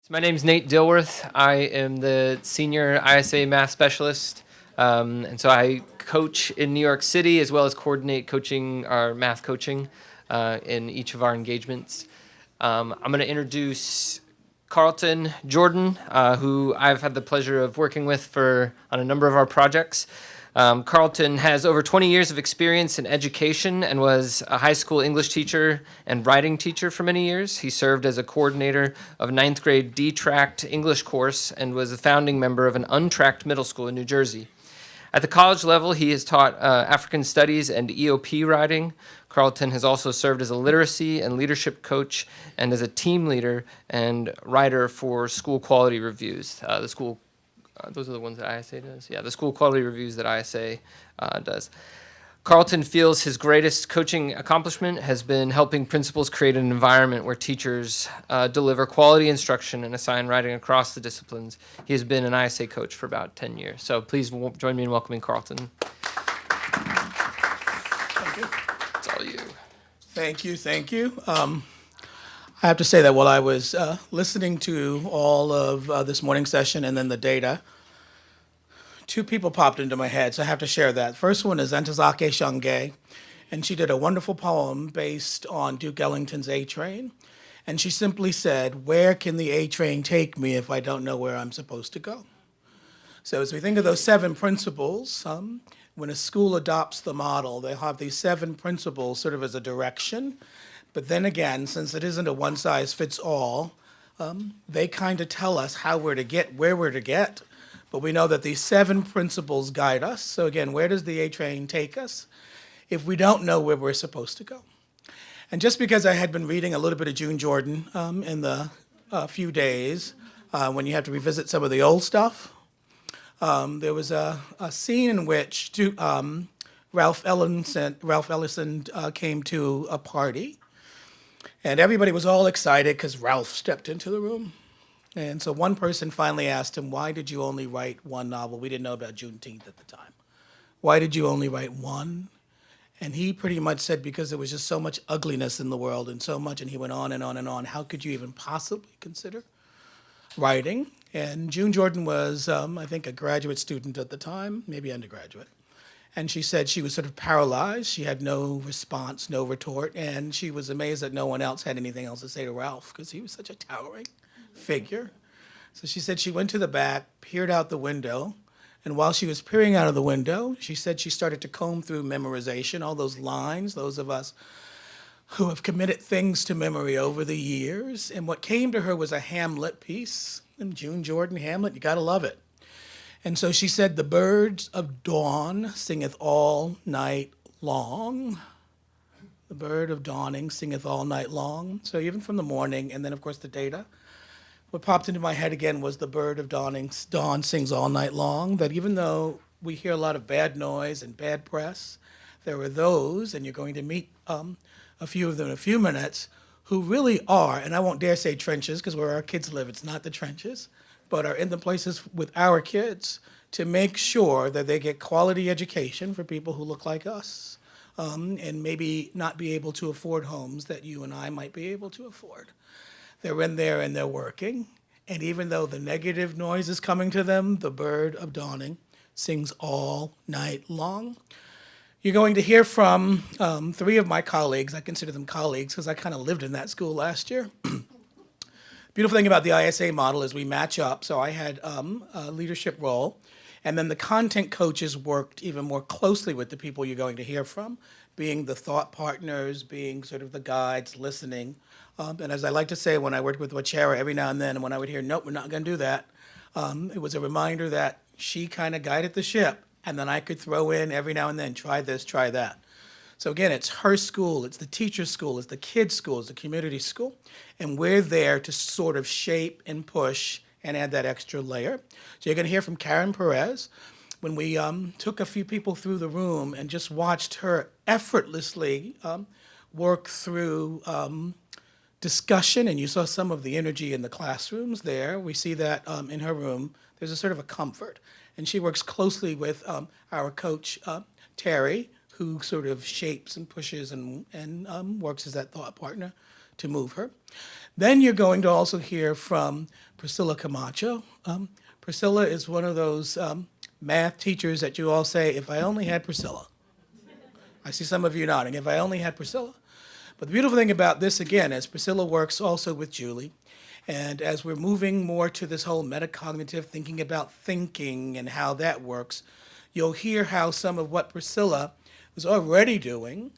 So my name's Nate Dilworth. I am the senior ISA math specialist. And so I coach in New York City as well as coordinate coaching, our math coaching in each of our engagements. I'm going to introduce Carlton Jordon, who I've had the pleasure of working with on a number of our projects. Carlton has over 20 years of experience in education and was a high school English teacher and writing teacher for many years. He served as a coordinator of a ninth grade D-tracked English course and was a founding member of an untracked middle school in New Jersey. At the college level, he has taught African studies and EOP writing. Carlton has also served as a literacy and leadership coach and as a team leader and writer for school quality reviews. Those are the ones that ISA does? Yeah, the school quality reviews that ISA does. Carlton feels his greatest coaching accomplishment has been helping principals create an environment where teachers deliver quality instruction and assign writing across the disciplines. He has been an ISA coach for about 10 years. So please join me in welcoming Carlton. Thank you. It's all you. Thank you. I have to say that while I was listening to all of this morning session and then the data, two people popped into my head, so I have to share that. First one is Ntozake Shange, and she did a wonderful poem based on Duke Ellington's A Train. And she simply said, "Where can the A Train take me if I don't know where I'm supposed to go?" So as we think of those 7 principles, when a school adopts the model, they have these 7 principles sort of as a direction. But then again, since it isn't a one-size-fits-all, they kind of tell us how we're to get where we're to get. But we know that these 7 principles guide us. So again, where does the A train take us if we don't know where we're supposed to go? And just because I had been reading a little bit of June Jordan in the few days, when you have to revisit some of the old stuff, there was a scene in which Ralph Ellison came to a party. And everybody was all excited because Ralph stepped into the room. And so one person finally asked him, "Why did you only write one novel?" We didn't know about Juneteenth at the time. "Why did you only write one?" And he pretty much said, "Because there was just so much ugliness in the world and so much," and he went on and on and on. "How could you even possibly consider writing?" And June Jordan was, I think, a graduate student at the time, maybe undergraduate. And she said she was sort of paralyzed. She had no response, no retort, and she was amazed that no one else had anything else to say to Ralph because he was such a towering figure. So she said she went to the back, peered out the window, and while she was peering out of the window, she said she started to comb through memorization, all those lines, those of us who have committed things to memory over the years. And what came to her was a Hamlet piece. And June Jordan, Hamlet, you gotta love it. And so she said, "The birds of dawn singeth all night long." The bird of dawning singeth all night long. So even from the morning, and then of course the data, what popped into my head again was the bird of dawn sings all night long. That even though we hear a lot of bad noise and bad press, there are those, and you're going to meet a few of them in a few minutes, who really are, and I won't dare say trenches, because where our kids live, it's not the trenches, but are in the places with our kids to make sure that they get quality education for people who look like us, and maybe not be able to afford homes that you and I might be able to afford. They're in there and they're working, and even though the negative noise is coming to them, the bird of dawning sings all night long. You're going to hear from 3 of my colleagues. I consider them colleagues because I kind of lived in that school last year. Beautiful thing about the ISA model is we match up. So I had a leadership role, and then the content coaches worked even more closely with the people you're going to hear from, being the thought partners, being sort of the guides, listening. And as I like to say, when I worked with Wachera every now and then, when I would hear, "Nope, we're not going to do that," it was a reminder that she kind of guided the ship, and then I could throw in every now and then, "Try this, try that." So again, it's her school, it's the teacher's school, it's the kid's school, it's the community school, and we're there to sort of shape and push and add that extra layer. So you're going to hear from Karen Perez. When we took a few people through the room and just watched her effortlessly work through discussion, and you saw some of the energy in the classrooms there. We see that in her room. There's a sort of a comfort. And she works closely with our coach, Terry, who sort of shapes and pushes and works as that thought partner to move her. Then you're going to also hear from Priscilla Camacho. Priscilla is one of those math teachers that you all say, if I only had Priscilla. I see some of you nodding, if I only had Priscilla. But the beautiful thing about this, again, is Priscilla works also with Julie. And as we're moving more to this whole metacognitive thinking about thinking and how that works, you'll hear how some of what Priscilla was already doing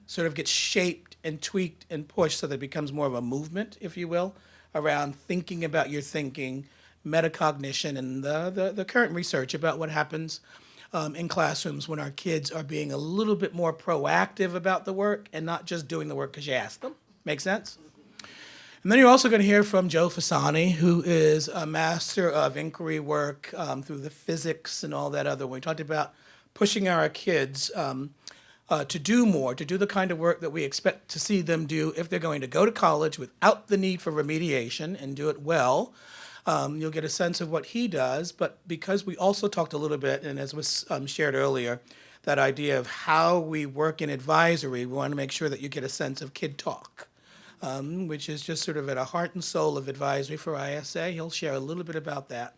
sort of gets shaped and tweaked and pushed so that it becomes more of a movement, if you will, around thinking about your thinking, metacognition, and the current research about what happens in classrooms when our kids are being a little bit more proactive about the work and not just doing the work because you asked them. Make sense? And then you're also going to hear from Joe Fasani, who is a master of inquiry work through the physics and all that other. We talked about pushing our kids to do more, to do the kind of work that we expect to see them do if they're going to go to college without the need for remediation and do it well. You'll get a sense of what he does, but because we also talked a little bit, and as was shared earlier, that idea of how we work in advisory, we want to make sure that you get a sense of kid talk, which is just sort of at a heart and soul of advisory for ISA. He'll share a little bit about that.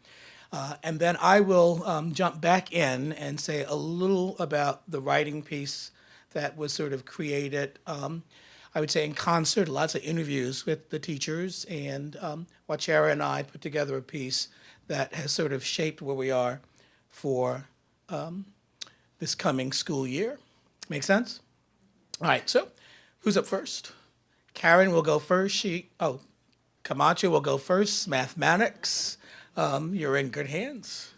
And then I will jump back in and say a little about the writing piece that was sort of created, I would say in concert, lots of interviews with the teachers, and Wachara and I put together a piece that has sort of shaped where we are for this coming school year. Make sense? All right, so who's up first? Karen will go first. Camacho will go first, mathematics. You're in good hands.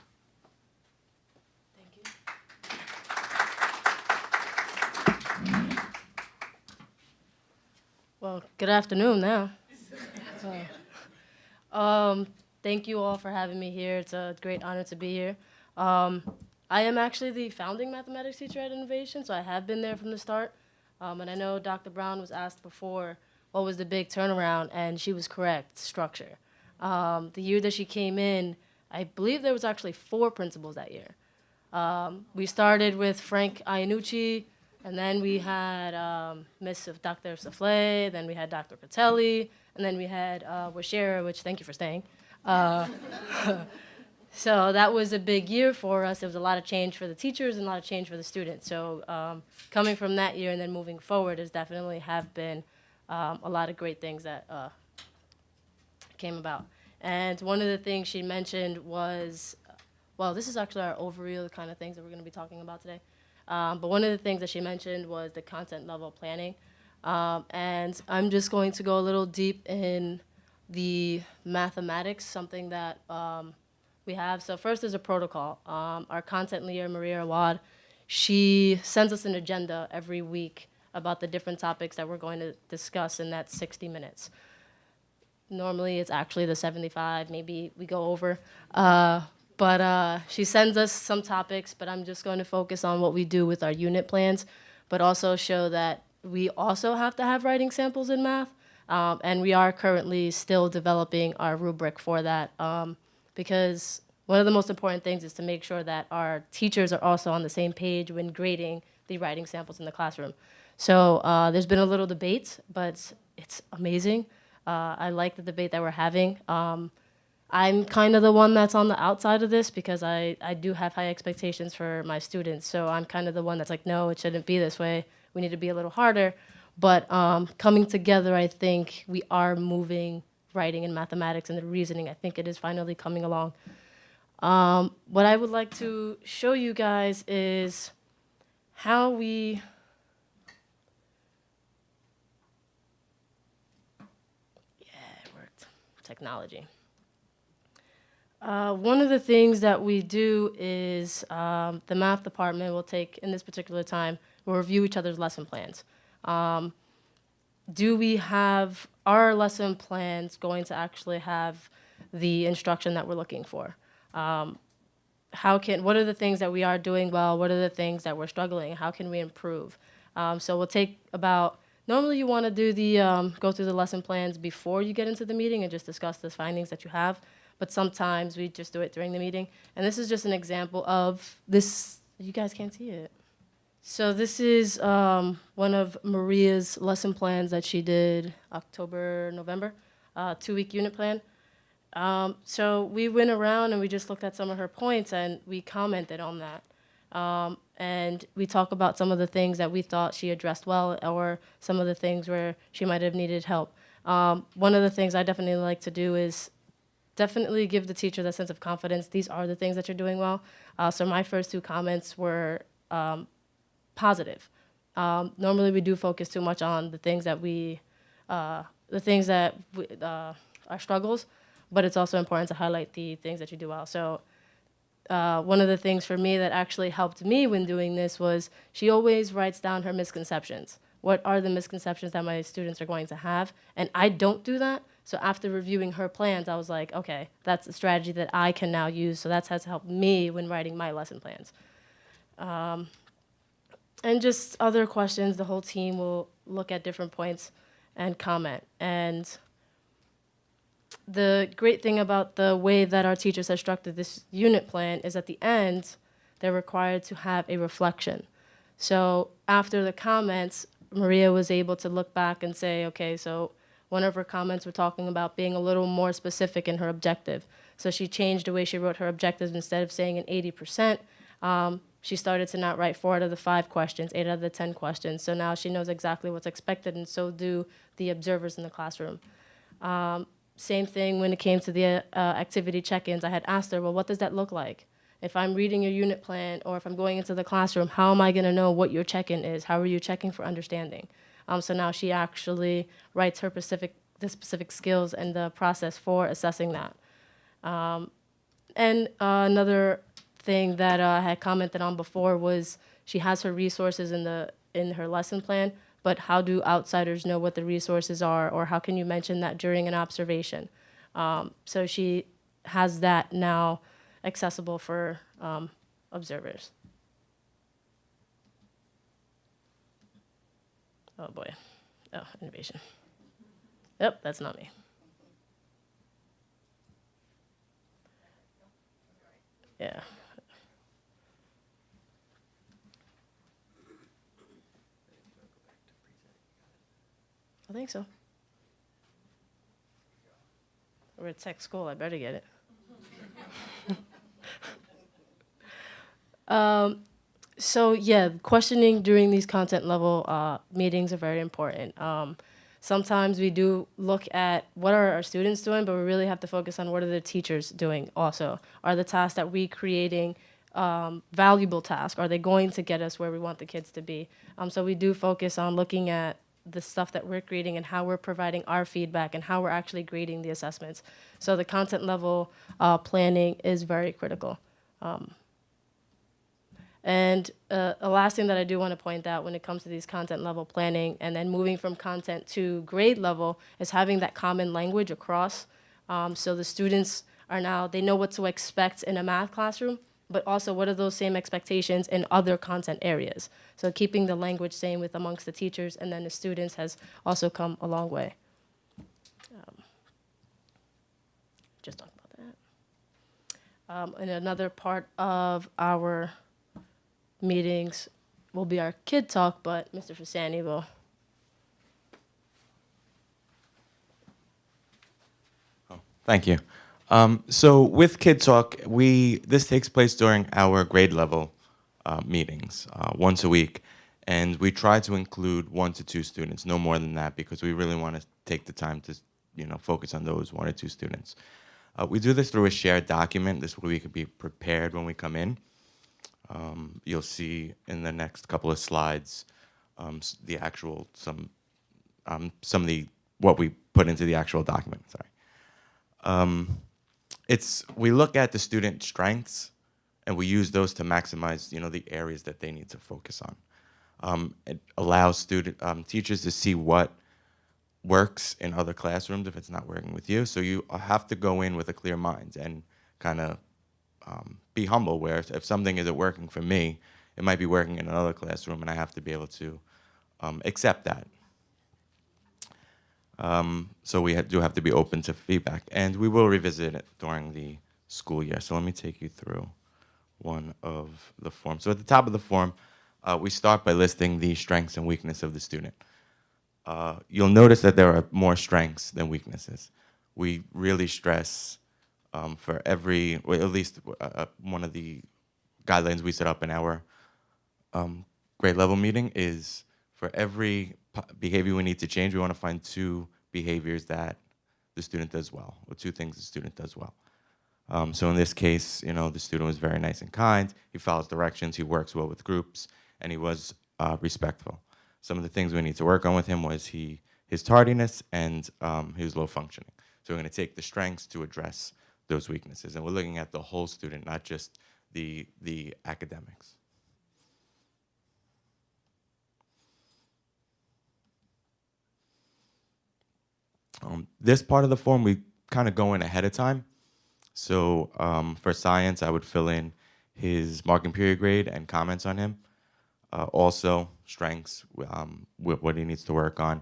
Well, good afternoon now. Thank you all for having me here. It's a great honor to be here. I am actually the founding mathematics teacher at Innovation, so I have been there from the start. And I know Dr. Brown was asked before what was the big turnaround, and she was correct, structure. The year that she came in, I believe there was actually 4 principals that year. We started with Frank Iannucci, and then we had Dr. Souffle, then we had Dr. Patelli, and then we had Washera, which thank you for staying. So that was a big year for us. There was a lot of change for the teachers and a lot of change for the students. So coming from that year and then moving forward has definitely have been a lot of great things that came about. And one of the things she mentioned was, well, this is actually our overview of the kind of things that we're going to be talking about today. But one of the things that she mentioned was the content level planning. And I'm just going to go a little deep in the mathematics, something that we have. So first is a protocol. Our content leader, Maria Awad, she sends us an agenda every week about the different topics that we're going to discuss in that 60 minutes. Normally it's actually the 75, maybe we go over. But she sends us some topics, but I'm just going to focus on what we do with our unit plans, but also show that we also have to have writing samples in math. And we are currently still developing our rubric for that because one of the most important things is to make sure that our teachers are also on the same page when grading the writing samples in the classroom. So there's been a little debate, but it's amazing. I like the debate that we're having. I'm kind of the one that's on the outside of this because I do have high expectations for my students. So I'm kind of the one that's like, no, it shouldn't be this way. We need to be a little harder. But coming together, I think we are moving writing and mathematics and the reasoning. I think it is finally coming along. What I would like to show you guys is how we... Yeah, it worked. Technology. One of the things that we do is the math department will take, in this particular time, we'll review each other's lesson plans. Do we have our lesson plans going to actually have the instruction that we're looking for? What are the things that we are doing well? What are the things that we're struggling? How can we improve? So we'll take about, normally you want to do go through the lesson plans before you get into the meeting and just discuss the findings that you have. But sometimes we just do it during the meeting. And this is just an example of this. You guys can't see it. So this is one of Maria's lesson plans that she did October, November, 2-week unit plan. So we went around and we just looked at some of her points and we commented on that. And we talk about some of the things that we thought she addressed well or some of the things where she might have needed help. One of the things I definitely like to do is definitely give the teacher that sense of confidence. These are the things that you're doing well. So my first 2 comments were positive. Normally we do focus too much on the things that are struggles, but it's also important to highlight the things that you do well. So one of the things for me that actually helped me when doing this was she always writes down her misconceptions. What are the misconceptions that my students are going to have? And I don't do that. So after reviewing her plans, I was like, okay, that's a strategy that I can now use. So that's has helped me when writing my lesson plans. And just other questions, the whole team will look at different points and comment. And the great thing about the way that our teachers have structured this unit plan is at the end, they're required to have a reflection. So after the comments, Maria was able to look back and say, okay, so one of her comments were talking about being a little more specific in her objective. So she changed the way she wrote her objectives. Instead of saying an 80%, she started to not write 4 out of the 5 questions, 8 out of the 10 questions. So now she knows exactly what's expected, and so do the observers in the classroom. Same thing when it came to the activity check-ins. I had asked her, well, what does that look like? If I'm reading your unit plan or if I'm going into the classroom, how am I going to know what your check-in is? How are you checking for understanding? So now she actually writes the specific skills and the process for assessing that. And another thing that I had commented on before was she has her resources in her lesson plan, but how do outsiders know what the resources are, or how can you mention that during an observation? So she has that now accessible for observers. Oh boy. Oh, innovation. Yep, that's not me. Yeah. I think so. We're at tech school, I better get it. So yeah, questioning during these content level meetings are very important. Sometimes we do look at what are our students doing, but we really have to focus on what are the teachers doing also. Are the tasks that we creating valuable tasks? Are they going to get us where we want the kids to be? So we do focus on looking at the stuff that we're creating and how we're providing our feedback and how we're actually grading the assessments. So the content level planning is very critical. And a last thing that I do want to point out when it comes to these content level planning and then moving from content to grade level is having that common language across. So the students they know what to expect in a math classroom, but also what are those same expectations in other content areas. So keeping the language same with amongst the teachers and then the students has also come a long way. Just talk about that. And another part of our meetings will be our kid talk, but Mr. Fasani will. Thank you. So with Kid Talk, this takes place during our grade level meetings once a week, and we try to include 1 to 2 students, no more than that, because we really want to take the time to, focus on those 1 or 2 students. We do this through a shared document. This way we could be prepared when we come in. You'll see in the next couple of slides the actual some of the what we put into the actual document. Sorry. We look at the student strengths and we use those to maximize the areas that they need to focus on. It allows teachers to see what works in other classrooms if it's not working with you. So you have to go in with a clear mind and kind of be humble, where if something isn't working for me, it might be working in another classroom, and I have to be able to accept that. So we do have to be open to feedback, and we will revisit it during the school year. So let me take you through one of the forms. So at the top of the form, we start by listing the strengths and weakness of the student. You'll notice that there are more strengths than weaknesses. We really stress for every, well, at least one of the guidelines we set up in our grade level meeting is for every behavior we need to change, we want to find 2 behaviors that the student does well, or 2 things the student does well. So in this case, the student was very nice and kind. He follows directions. He works well with groups, and he was respectful. Some of the things we need to work on with him was his tardiness and his low functioning. So we're going to take the strengths to address those weaknesses, and we're looking at the whole student, not just the academics. This part of the form, we kind of go in ahead of time. So for science, I would fill in his marking period grade and comments on him. Also, strengths, what he needs to work on.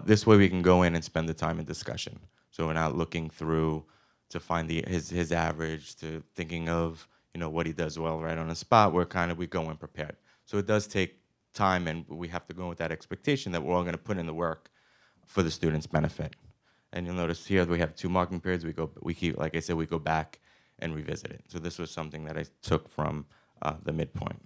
This way we can go in and spend the time in discussion. So we're not looking through to find his average, to thinking of what he does well right on the spot. We go in prepared. So it does take time, and we have to go with that expectation that we're all going to put in the work for the student's benefit. And you'll notice here we have 2 marking periods. We keep, like I said, we go back and revisit it. So this was something that I took from the midpoint.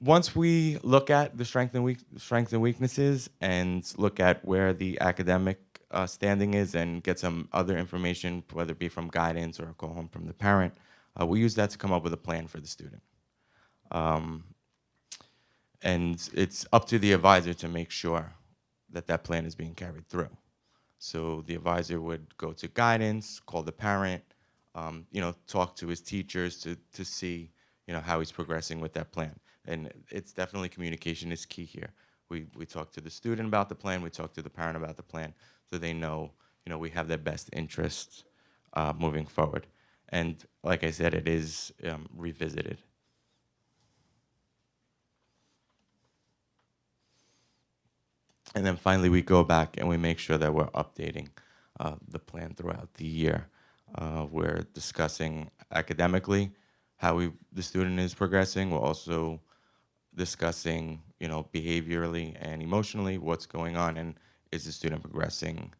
Once we look at the strengths and weaknesses and look at where the academic standing is and get some other information, whether it be from guidance or a call home from the parent, we use that to come up with a plan for the student. And it's up to the advisor to make sure that that plan is being carried through. So the advisor would go to guidance, call the parent, talk to his teachers to see, how he's progressing with that plan. And it's definitely communication is key here. We talk to the student about the plan, we talk to the parent about the plan, so they know, we have their best interests moving forward. And like I said, it is revisited. And then finally, we go back and we make sure that we're updating the plan throughout the year. We're discussing academically how the student is progressing. We're also discussing, behaviorally and emotionally what's going on, and is the student progressing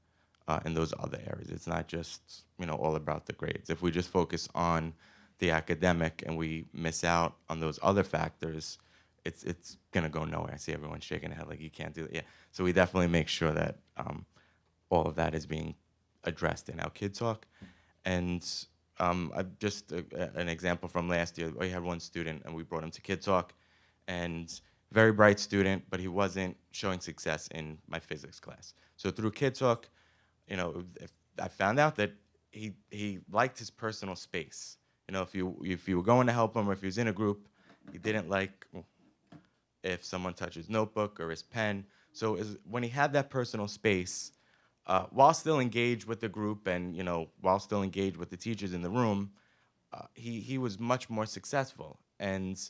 in those other areas. It's not just, all about the grades. If we just focus on the academic and we miss out on those other factors, it's gonna go nowhere. I see everyone shaking their head like you can't do it. Yeah. So we definitely make sure that all of that is being addressed in our Kid Talk. And just an example from last year, we had one student and we brought him to Kid Talk, and very bright student, but he wasn't showing success in my physics class. So through Kid Talk, I found out that he liked his personal space. If you were going to help him or if he was in a group, he didn't like if someone touched his notebook or his pen. So when he had that personal space, while still engaged with the group and while still engaged with the teachers in the room, he was much more successful. And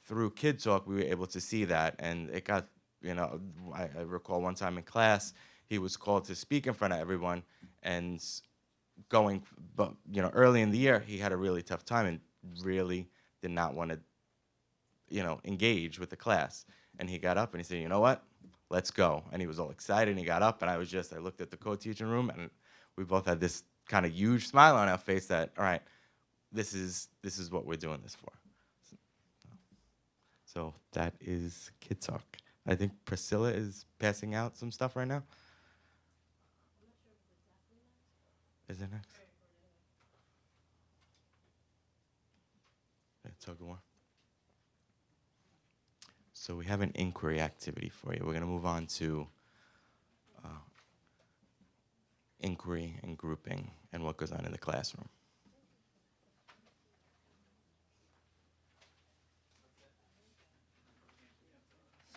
through Kid Talk, we were able to see that, and it got I recall one time in class he was called to speak in front of everyone, and but early in the year he had a really tough time and really did not want to engage with the class. And he got up and he said, "You know what? Let's go." And he was all excited and he got up, and I looked at the co-teaching room, and we both had this kind of huge smile on our face that, all right, this is what we're doing this for. So that is Kid Talk. I think Priscilla is passing out some stuff right now. Is it next? Yeah, tug of war. So we have an inquiry activity for you. We're going to move on to inquiry and grouping and what goes on in the classroom.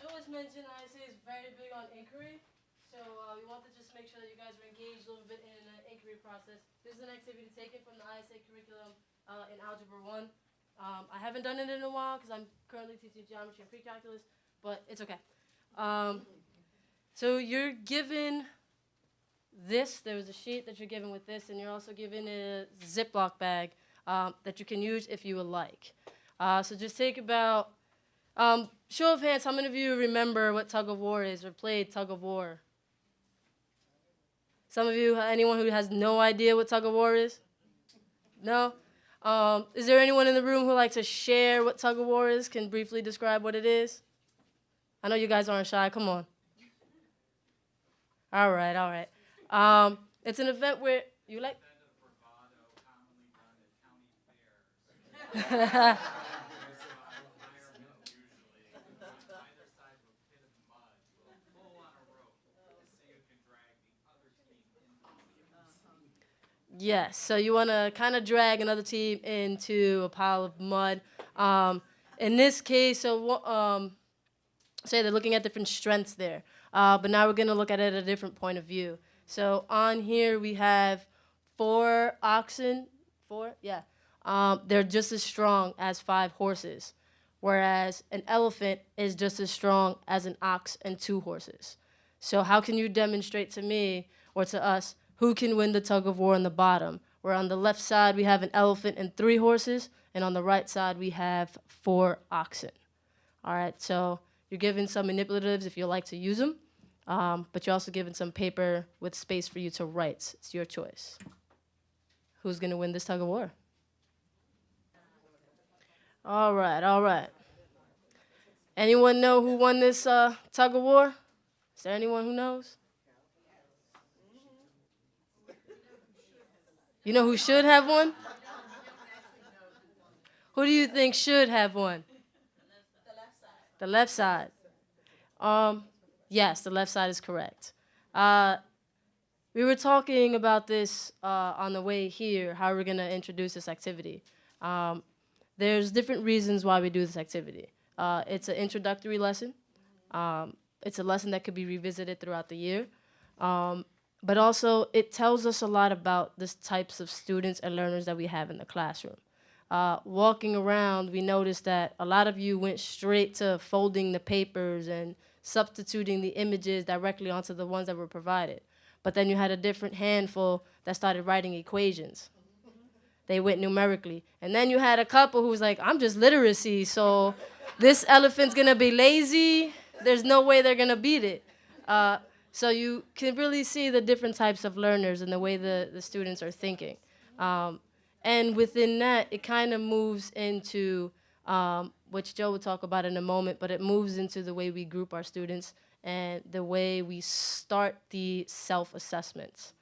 So as mentioned, ISA is very big on inquiry. So we want to just make sure that you guys are engaged a little bit in the inquiry process. This is an activity taken from the ISA curriculum in Algebra 1. I haven't done it in a while because I'm currently teaching geometry and pre-calculus, but it's okay. So you're given there was a sheet that you're given with this, and you're also given a Ziploc bag that you can use if you would like. So just take about, show of hands, how many of you remember what tug of war is or played tug of war? Some of you, anyone who has no idea what tug of war is? No? Is there anyone in the room who would like to share what tug of war is, can briefly describe what it is? I know you guys aren't shy, come on. All right, all right. It's an event where, you like? Yes, so you want to kind of drag another team into a pile of mud. In this case, say they're looking at different strengths there, but now we're going to look at it at a different point of view. So on here we have 4 oxen, 4, yeah. They're just as strong as 5 horses, whereas an elephant is just as strong as an ox and 2 horses. So how can you demonstrate to me or to us who can win the tug of war on the bottom? Where on the left side we have an elephant and 3 horses, and on the right side we have 4 oxen. All right, so you're given some manipulatives if you like to use them, but you're also given some paper with space for you to write. It's your choice. Who's going to win this tug of war? All right, all right. Anyone know who won this tug of war? Is there anyone who knows? You know who should have won? Who do you think should have won? The left side. Yes, the left side is correct. We were talking about this on the way here, how we're going to introduce this activity. There's different reasons why we do this activity. It's an introductory lesson. It's a lesson that could be revisited throughout the year. But also, it tells us a lot about the types of students and learners that we have in the classroom. Walking around, we noticed that a lot of you went straight to folding the papers and substituting the images directly onto the ones that were provided. But then you had a different handful that started writing equations. They went numerically. And then you had a couple who was like, I'm just literacy, so this elephant's gonna be lazy. There's no way they're gonna beat it. So you can really see the different types of learners and the way the students are thinking. And within that, it kind of moves into, which Joe will talk about in a moment, but it moves into the way we group our students and the way we start the self-assessments.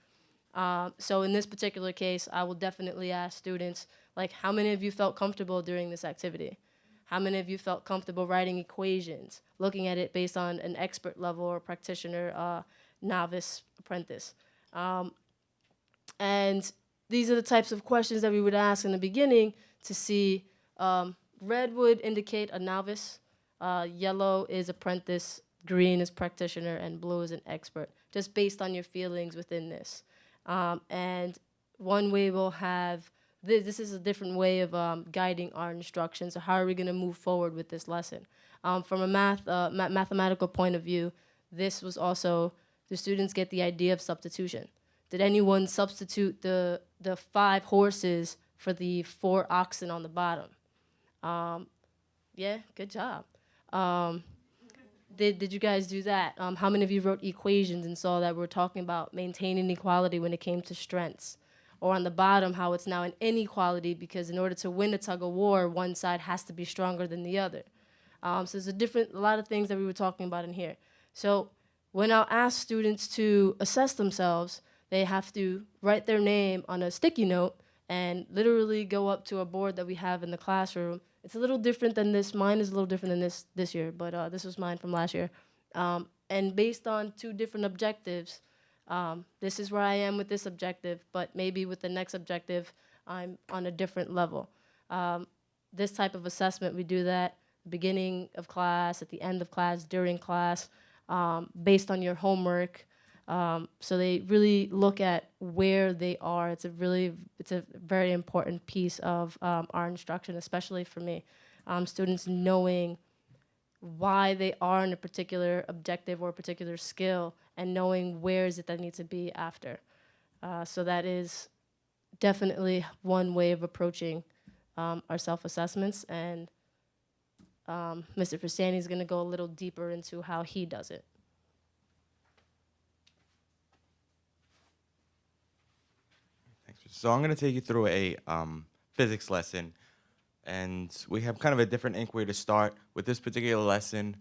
So in this particular case, I will definitely ask students, like, how many of you felt comfortable during this activity? How many of you felt comfortable writing equations, looking at it based on an expert level or practitioner, novice, apprentice? And these are the types of questions that we would ask in the beginning to see. Red would indicate a novice, yellow is apprentice, green is practitioner, and blue is an expert, just based on your feelings within this. And one way we'll have, this is a different way of guiding our instruction. So how are we going to move forward with this lesson? From a mathematical point of view, this was also, the students get the idea of substitution. Did anyone substitute the 5 horses for the 4 oxen on the bottom? Yeah, good job. Did you guys do that? How many of you wrote equations and saw that we're talking about maintaining equality when it came to strengths? Or on the bottom, how it's now an inequality because in order to win a tug of war, one side has to be stronger than the other. So there's a lot of things that we were talking about in here. So when I'll ask students to assess themselves, they have to write their name on a sticky note and literally go up to a board that we have in the classroom. It's a little different than this. Mine is a little different than this year, but this was mine from last year. And based on 2 different objectives, this is where I am with this objective, but maybe with the next objective, I'm on a different level. This type of assessment, we do that beginning of class, at the end of class, during class, based on your homework. So they really look at where they are. It's a very important piece of our instruction, especially for me. Students knowing why they are in a particular objective or a particular skill, and knowing where is it that needs to be after. So that is definitely one way of approaching our self-assessments, and Mr. Fustani is going to go a little deeper into how he does it. Thanks. So I'm going to take you through a physics lesson, and we have kind of a different inquiry to start. With this particular lesson,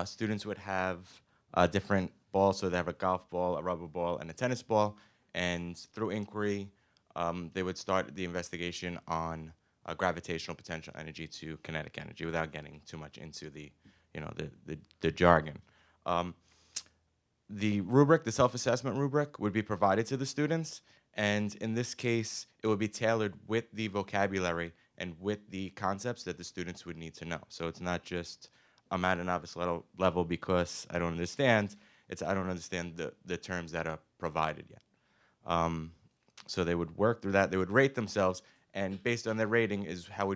students would have different balls, so they have a golf ball, a rubber ball, and a tennis ball, and through inquiry, they would start the investigation on gravitational potential energy to kinetic energy without getting too much into the, the jargon. The rubric, the self-assessment rubric, would be provided to the students, and in this case, it would be tailored with the vocabulary and with the concepts that the students would need to know. So it's not just, I'm at a novice level because I don't understand, it's I don't understand the terms that are provided yet. So they would work through that, they would rate themselves, and based on their rating is how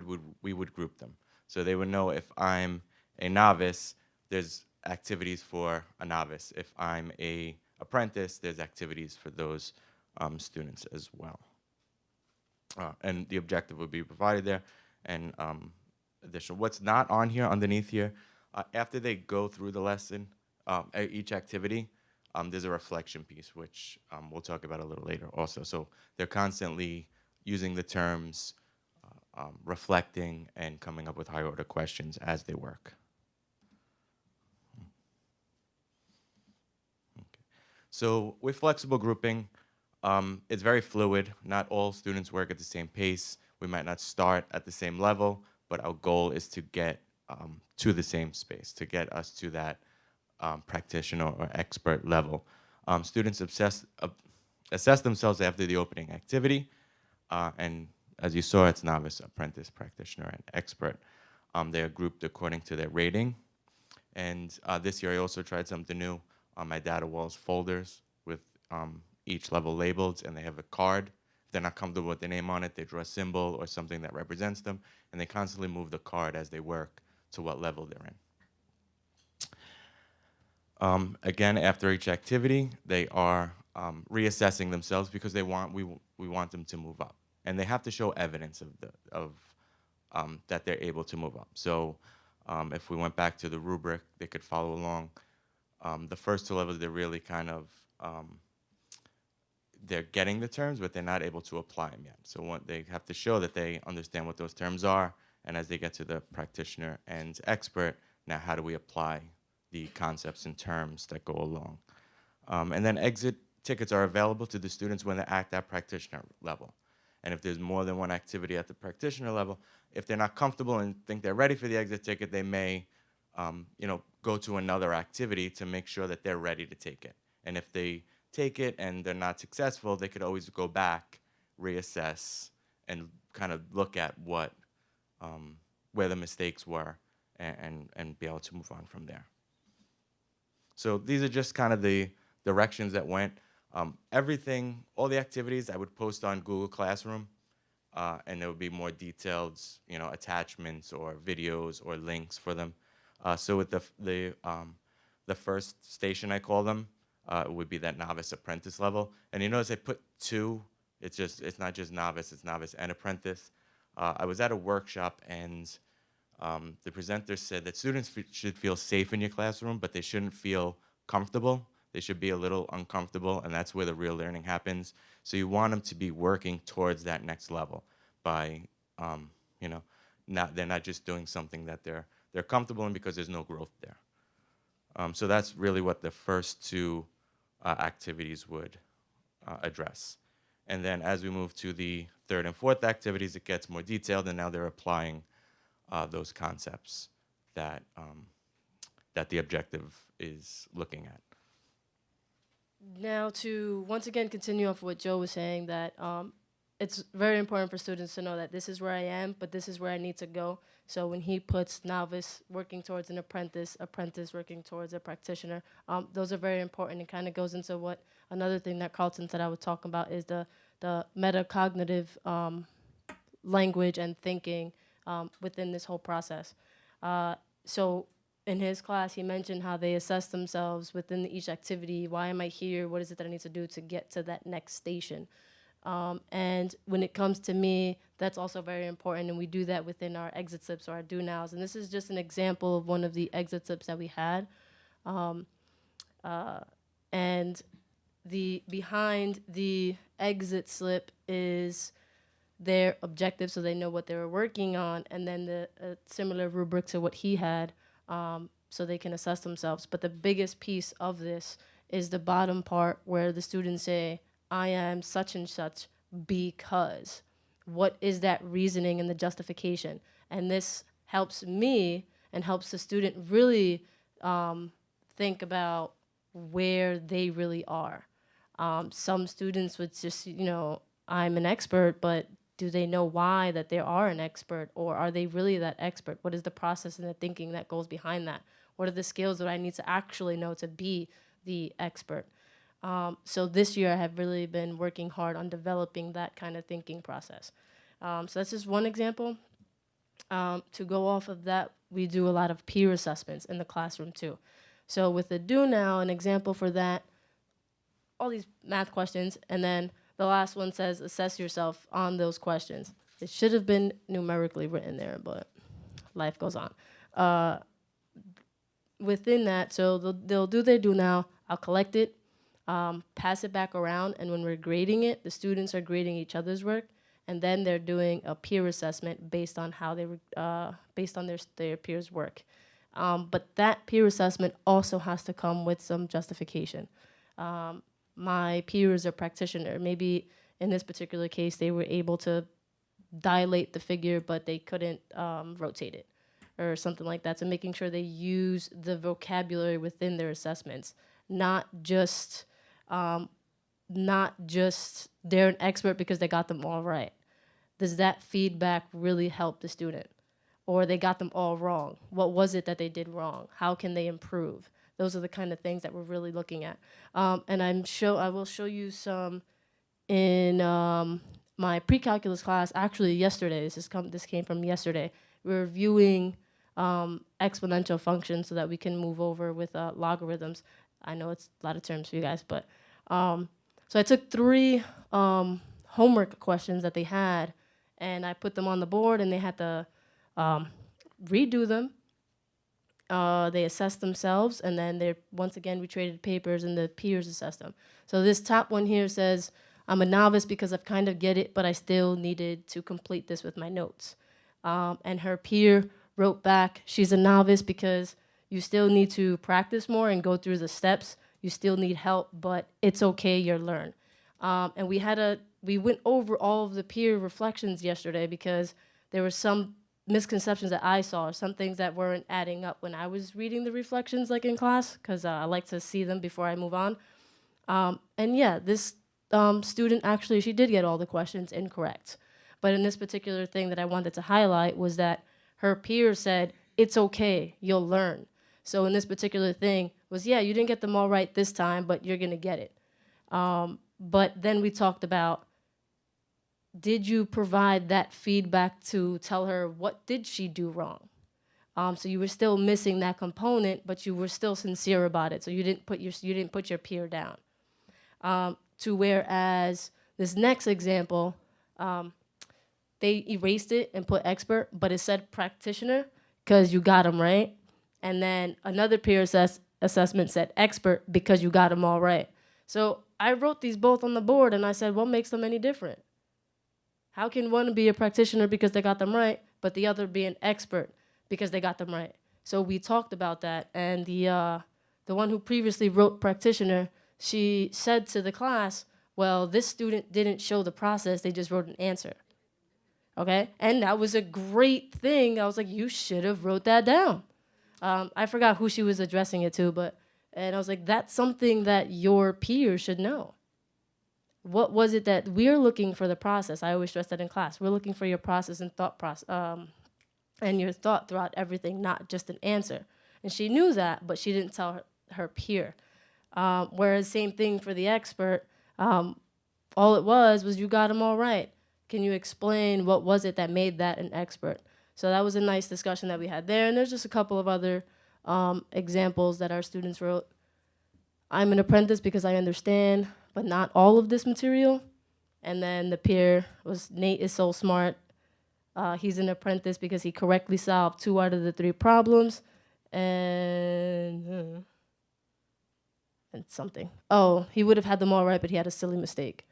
we would group them. So they would know if I'm a novice, there's activities for a novice. If I'm a apprentice, there's activities for those students as well. And the objective would be provided there. And additional, what's not on here, underneath here, after they go through the lesson, each activity, there's a reflection piece, which we'll talk about a little later also. So they're constantly using the terms, reflecting, and coming up with higher order questions as they work. Okay. So with flexible grouping, it's very fluid. Not all students work at the same pace. We might not start at the same level, but our goal is to get to the same space, to get us to that practitioner or expert level. Students assess themselves after the opening activity, and as you saw, it's novice, apprentice, practitioner, and expert. They are grouped according to their rating. And this year I also tried something new on my data walls folders with each level labeled, and they have a card. If they're not comfortable with the name on it, they draw a symbol or something that represents them, and they constantly move the card as they work to what level they're in. Again, after each activity, they are reassessing themselves because we want them to move up, and they have to show evidence of that they're able to move up. So if we went back to the rubric, they could follow along. The first two levels, they're really kind of they're getting the terms, but they're not able to apply them yet. So they have to show that they understand what those terms are, and as they get to the practitioner and expert, now how do we apply the concepts and terms that go along. And then exit tickets are available to the students when they're at that practitioner level. And if there's more than one activity at the practitioner level, if they're not comfortable and think they're ready for the exit ticket, they may go to another activity to make sure that they're ready to take it. And if they take it and they're not successful, they could always go back, reassess, and kind of look at what where the mistakes were and be able to move on from there. So these are just kind of the directions that went. Everything, all the activities I would post on Google Classroom, and there would be more detailed, attachments or videos or links for them. So with the first station, I call them, would be that novice apprentice level. And you notice I put 2. It's not just novice, it's novice and apprentice. I was at a workshop, and the presenter said that students should feel safe in your classroom, but they shouldn't feel comfortable. They should be a little uncomfortable, and that's where the real learning happens. So you want them to be working towards that next level by, they're not just doing something that they're comfortable in because there's no growth there. So that's really what the first 2 activities would address. And then as we move to the 3rd and 4th activities, it gets more detailed, and now they're applying those concepts that the objective is looking at. Now, to once again continue off what Joe was saying, that it's very important for students to know that this is where I am, but this is where I need to go. So when he puts novice working towards an apprentice, apprentice working towards a practitioner, those are very important. It kind of goes into what another thing that Carlton said I was talking about is the metacognitive language and thinking within this whole process. So in his class, he mentioned how they assess themselves within each activity. Why am I here? What is it that I need to do to get to that next station? And when it comes to me, that's also very important, and we do that within our exit slips or our do nows. And this is just an example of one of the exit slips that we had. And the behind the exit slip is their objective, so they know what they were working on, and then the similar rubric to what he had, so they can assess themselves. But the biggest piece of this is the bottom part where the students say, I am such and such because. What is that reasoning and the justification? And this helps me and helps the student really think about where they really are. Some students would just, I'm an expert, but do they know why that they are an expert, or are they really that expert? What is the process and the thinking that goes behind that? What are the skills that I need to actually know to be the expert? So this year I have really been working hard on developing that kind of thinking process. So that's just one example. To go off of that, we do a lot of peer assessments in the classroom too. So with the do now, an example for that, all these math questions, and then the last one says assess yourself on those questions. It should have been numerically written there, but life goes on. Within that, so they'll do their do now, I'll collect it, pass it back around, and when we're grading it, the students are grading each other's work, and then they're doing a peer assessment based on how they based on their peers' work. But that peer assessment also has to come with some justification. My peer is a practitioner. Maybe in this particular case, they were able to dilate the figure, but they couldn't rotate it or something like that. So making sure they use the vocabulary within their assessments, not just they're an expert because they got them all right. Does that feedback really help the student? Or they got them all wrong? What was it that they did wrong? How can they improve? Those are the kind of things that we're really looking at. And I will show you some in my pre-calculus class. Actually, yesterday, this came from yesterday. We're reviewing exponential functions so that we can move over with logarithms. I know it's a lot of terms for you guys, but so I took 3 homework questions that they had, and I put them on the board, and they had to redo them. They assessed themselves, and then once again we traded papers, and the peers assessed them. So this top one here says, I'm a novice because I've kind of get it, but I still needed to complete this with my notes. And her peer wrote back, she's a novice because you still need to practice more and go through the steps. You still need help, but it's okay, you'll learn. And we went over all of the peer reflections yesterday because there were some misconceptions that I saw, some things that weren't adding up when I was reading the reflections, like in class, because I like to see them before I move on. And yeah, this student actually, she did get all the questions incorrect. But in this particular thing that I wanted to highlight was that her peer said, it's okay, you'll learn. So in this particular thing was, yeah, you didn't get them all right this time, but you're gonna get it. But then we talked about, did you provide that feedback to tell her what did she do wrong? So you were still missing that component, but you were still sincere about it. So you didn't put your peer down. To whereas this next example, they erased it and put expert, but it said practitioner because you got them right. And then another peer assessment said expert because you got them all right. So I wrote these both on the board, and I said, what makes them any different? How can one be a practitioner because they got them right, but the other be an expert because they got them right? So we talked about that, and the one who previously wrote practitioner, she said to the class, well, this student didn't show the process, they just wrote an answer. Okay? And that was a great thing. I was like, you should have wrote that down. I forgot who she was addressing it to, and I was like, that's something that your peers should know. What was it that we're looking for the process? I always stress that in class. We're looking for your process and thought process, and your thought throughout everything, not just an answer. And she knew that, but she didn't tell her peer. Whereas same thing for the expert, all it was you got them all right. Can you explain what was it that made that an expert? So that was a nice discussion that we had there. And there's just a couple of other examples that our students wrote. I'm an apprentice because I understand, but not all of this material. And then the peer was, Nate is so smart. He's an apprentice because he correctly solved 2 out of the 3 problems. And something. Oh, he would have had them all right, but he had a silly mistake.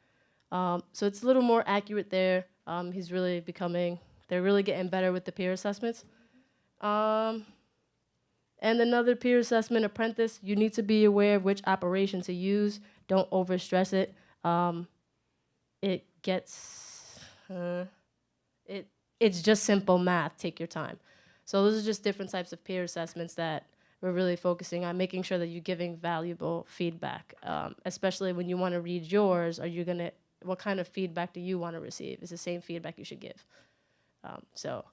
So it's a little more accurate there. He's really becoming, they're really getting better with the peer assessments. And another peer assessment apprentice, you need to be aware of which operation to use. Don't overstress it. It gets, it's just simple math. Take your time. So those are just different types of peer assessments that we're really focusing on, making sure that you're giving valuable feedback, especially when you want to read yours. Are you gonna? What kind of feedback do you want to receive? It's the same feedback you should give. So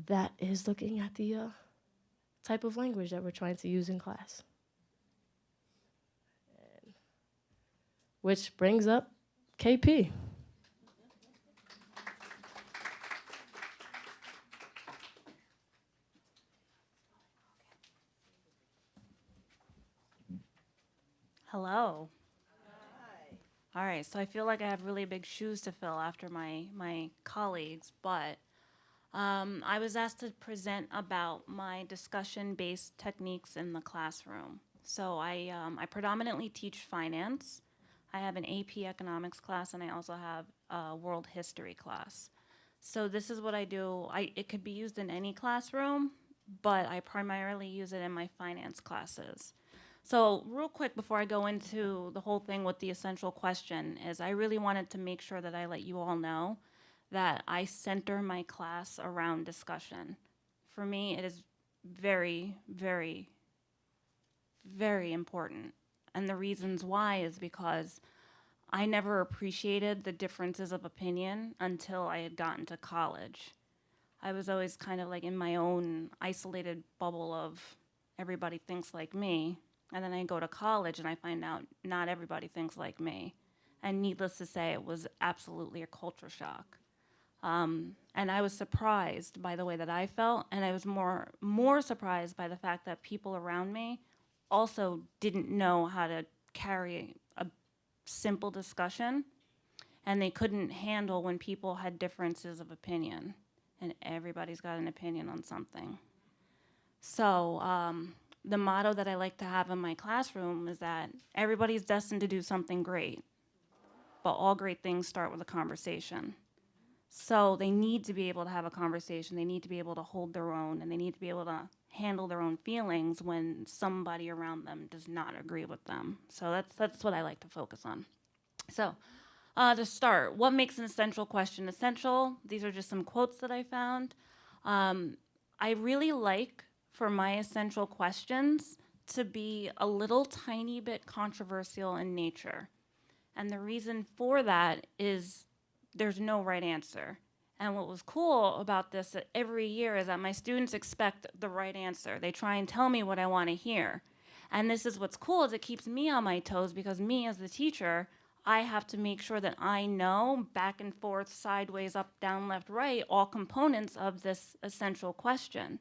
that is looking at the type of language that we're trying to use in class. Which brings up KP. Hello. Hi. All right, so I feel like I have really big shoes to fill after my colleagues, but I was asked to present about my discussion-based techniques in the classroom. So I predominantly teach finance. I have an AP economics class, and I also have a world history class. So this is what I do. It could be used in any classroom, but I primarily use it in my finance classes. So real quick before I go into the whole thing with the essential question is I really wanted to make sure that I let you all know that I center my class around discussion. For me, it is very, very, very important. And the reasons why is because I never appreciated the differences of opinion until I had gotten to college. I was always kind of like in my own isolated bubble of everybody thinks like me. And then I go to college and I find out not everybody thinks like me. And needless to say, it was absolutely a culture shock. And I was surprised by the way that I felt, and I was more surprised by the fact that people around me also didn't know how to carry a simple discussion, and they couldn't handle when people had differences of opinion, and everybody's got an opinion on something. So the motto that I like to have in my classroom is that everybody's destined to do something great, but all great things start with a conversation. So they need to be able to have a conversation, they need to be able to hold their own, and they need to be able to handle their own feelings when somebody around them does not agree with them. So that's what I like to focus on. So to start, what makes an essential question essential? These are just some quotes that I found. I really like for my essential questions to be a little tiny bit controversial in nature. And the reason for that is there's no right answer. And what was cool about this every year is that my students expect the right answer. They try and tell me what I want to hear. And this is what's cool is it keeps me on my toes because me as the teacher, I have to make sure that I know back and forth, sideways, up, down, left, right, all components of this essential question.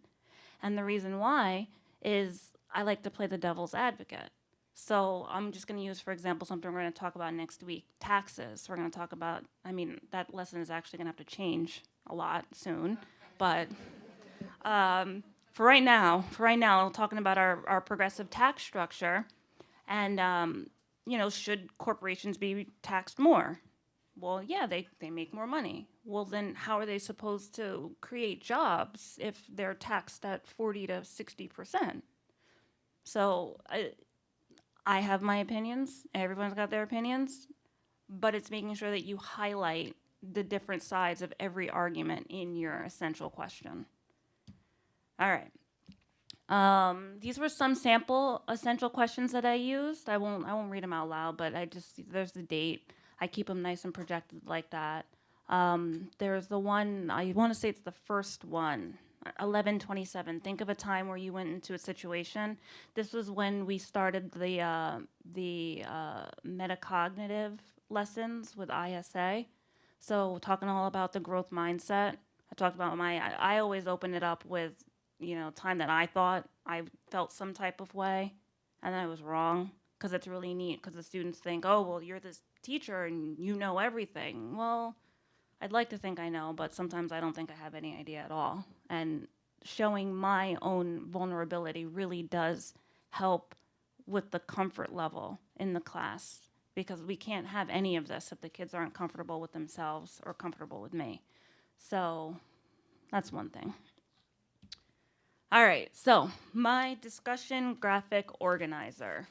And the reason why is I like to play the devil's advocate. So I'm just going to use, for example, something we're going to talk about next week, taxes. We're going to talk about, that lesson is actually going to have to change a lot soon. But for right now, talking about our progressive tax structure and, should corporations be taxed more? Well, yeah, they make more money. Well, then how are they supposed to create jobs if they're taxed at 40 to 60%? So I have my opinions. Everyone's got their opinions. But it's making sure that you highlight the different sides of every argument in your essential question. All right. These were some sample essential questions that I used. I won't read them out loud, but there's the date. I keep them nice and projected like that. There's the one, I want to say it's the first one, 1127. Think of a time where you went into a situation. This was when we started the metacognitive lessons with ISA. So talking all about the growth mindset. I talked about I always open it up with time that I thought I felt some type of way, and I was wrong, because it's really neat, because the students think, oh, well, you're this teacher and you know everything. Well, I'd like to think I know, but sometimes I don't think I have any idea at all. And showing my own vulnerability really does help with the comfort level in the class, because we can't have any of this if the kids aren't comfortable with themselves or comfortable with me. So that's one thing. All right, so my discussion graphic organizer.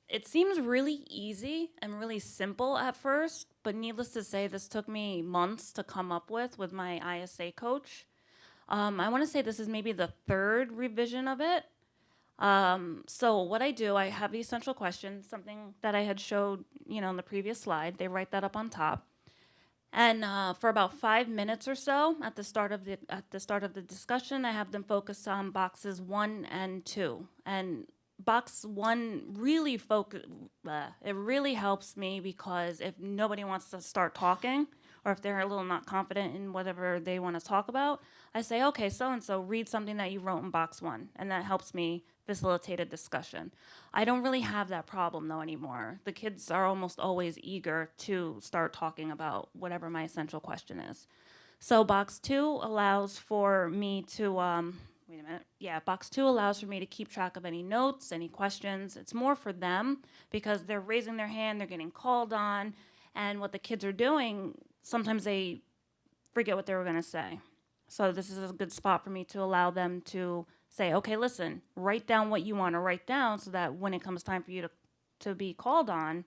It seems really easy and really simple at first, but needless to say, this took me months to come up with my ISA coach. I want to say this is maybe the third revision of it. So what I do, I have the essential questions, something that I had showed, in the previous slide. They write that up on top. And for about 5 minutes or so, at the start of the discussion, I have them focus on boxes 1 and 2. And box 1 really it really helps me, because if nobody wants to start talking, or if they're a little not confident in whatever they want to talk about, I say, okay, so and so, read something that you wrote in box 1, and that helps me facilitate a discussion. I don't really have that problem though anymore. The kids are almost always eager to start talking about whatever my essential question is. So box 2 allows for me to, wait a minute. Yeah, box 2 allows for me to keep track of any notes, any questions. It's more for them, because they're raising their hand, they're getting called on, and what the kids are doing, sometimes they forget what they were going to say. So this is a good spot for me to allow them to say, okay, listen, write down what you want to write down, so that when it comes time for you to be called on,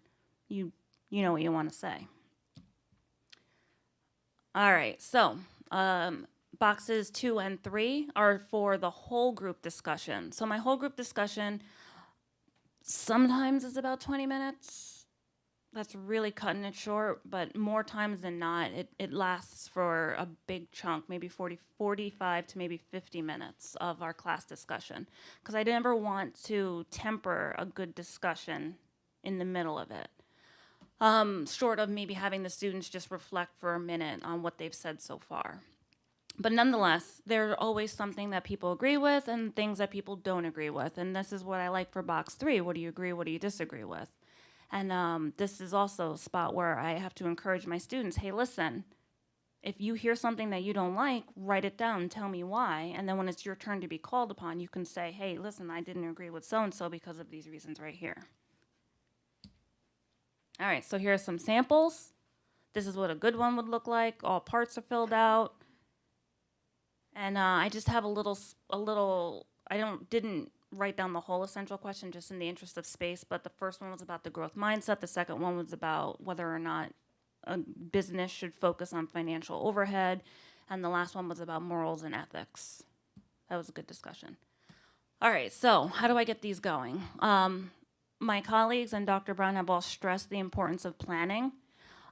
you know what you want to say. All right, so boxes 2 and 3 are for the whole group discussion. So my whole group discussion sometimes is about 20 minutes. That's really cutting it short, but more times than not, it lasts for a big chunk, maybe 45 to maybe 50 minutes of our class discussion, because I never want to temper a good discussion in the middle of it. Short of maybe having the students just reflect for a minute on what they've said so far. But nonetheless, there's always something that people agree with and things that people don't agree with, and this is what I like for box 3. What do you agree, what do you disagree with? And this is also a spot where I have to encourage my students, hey, listen, if you hear something that you don't like, write it down and tell me why. And then when it's your turn to be called upon, you can say, hey, listen, I didn't agree with so-and-so because of these reasons right here. All right, so here are some samples. This is what a good one would look like. All parts are filled out. And I just have a little, didn't write down the whole essential question just in the interest of space, but the first one was about the growth mindset. The second one was about whether or not a business should focus on financial overhead. And the last one was about morals and ethics. That was a good discussion. All right, so how do I get these going? My colleagues and Dr. Brown have all stressed the importance of planning.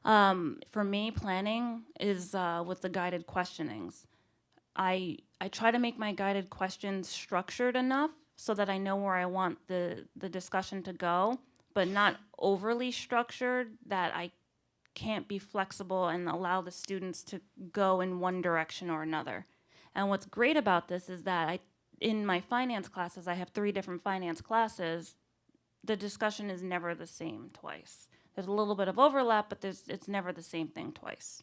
For me, planning is with the guided questionings. I try to make my guided questions structured enough so that I know where I want the discussion to go, but not overly structured that I can't be flexible and allow the students to go in one direction or another. And what's great about this is that in my finance classes, I have 3 different finance classes. The discussion is never the same twice. There's a little bit of overlap, but it's never the same thing twice.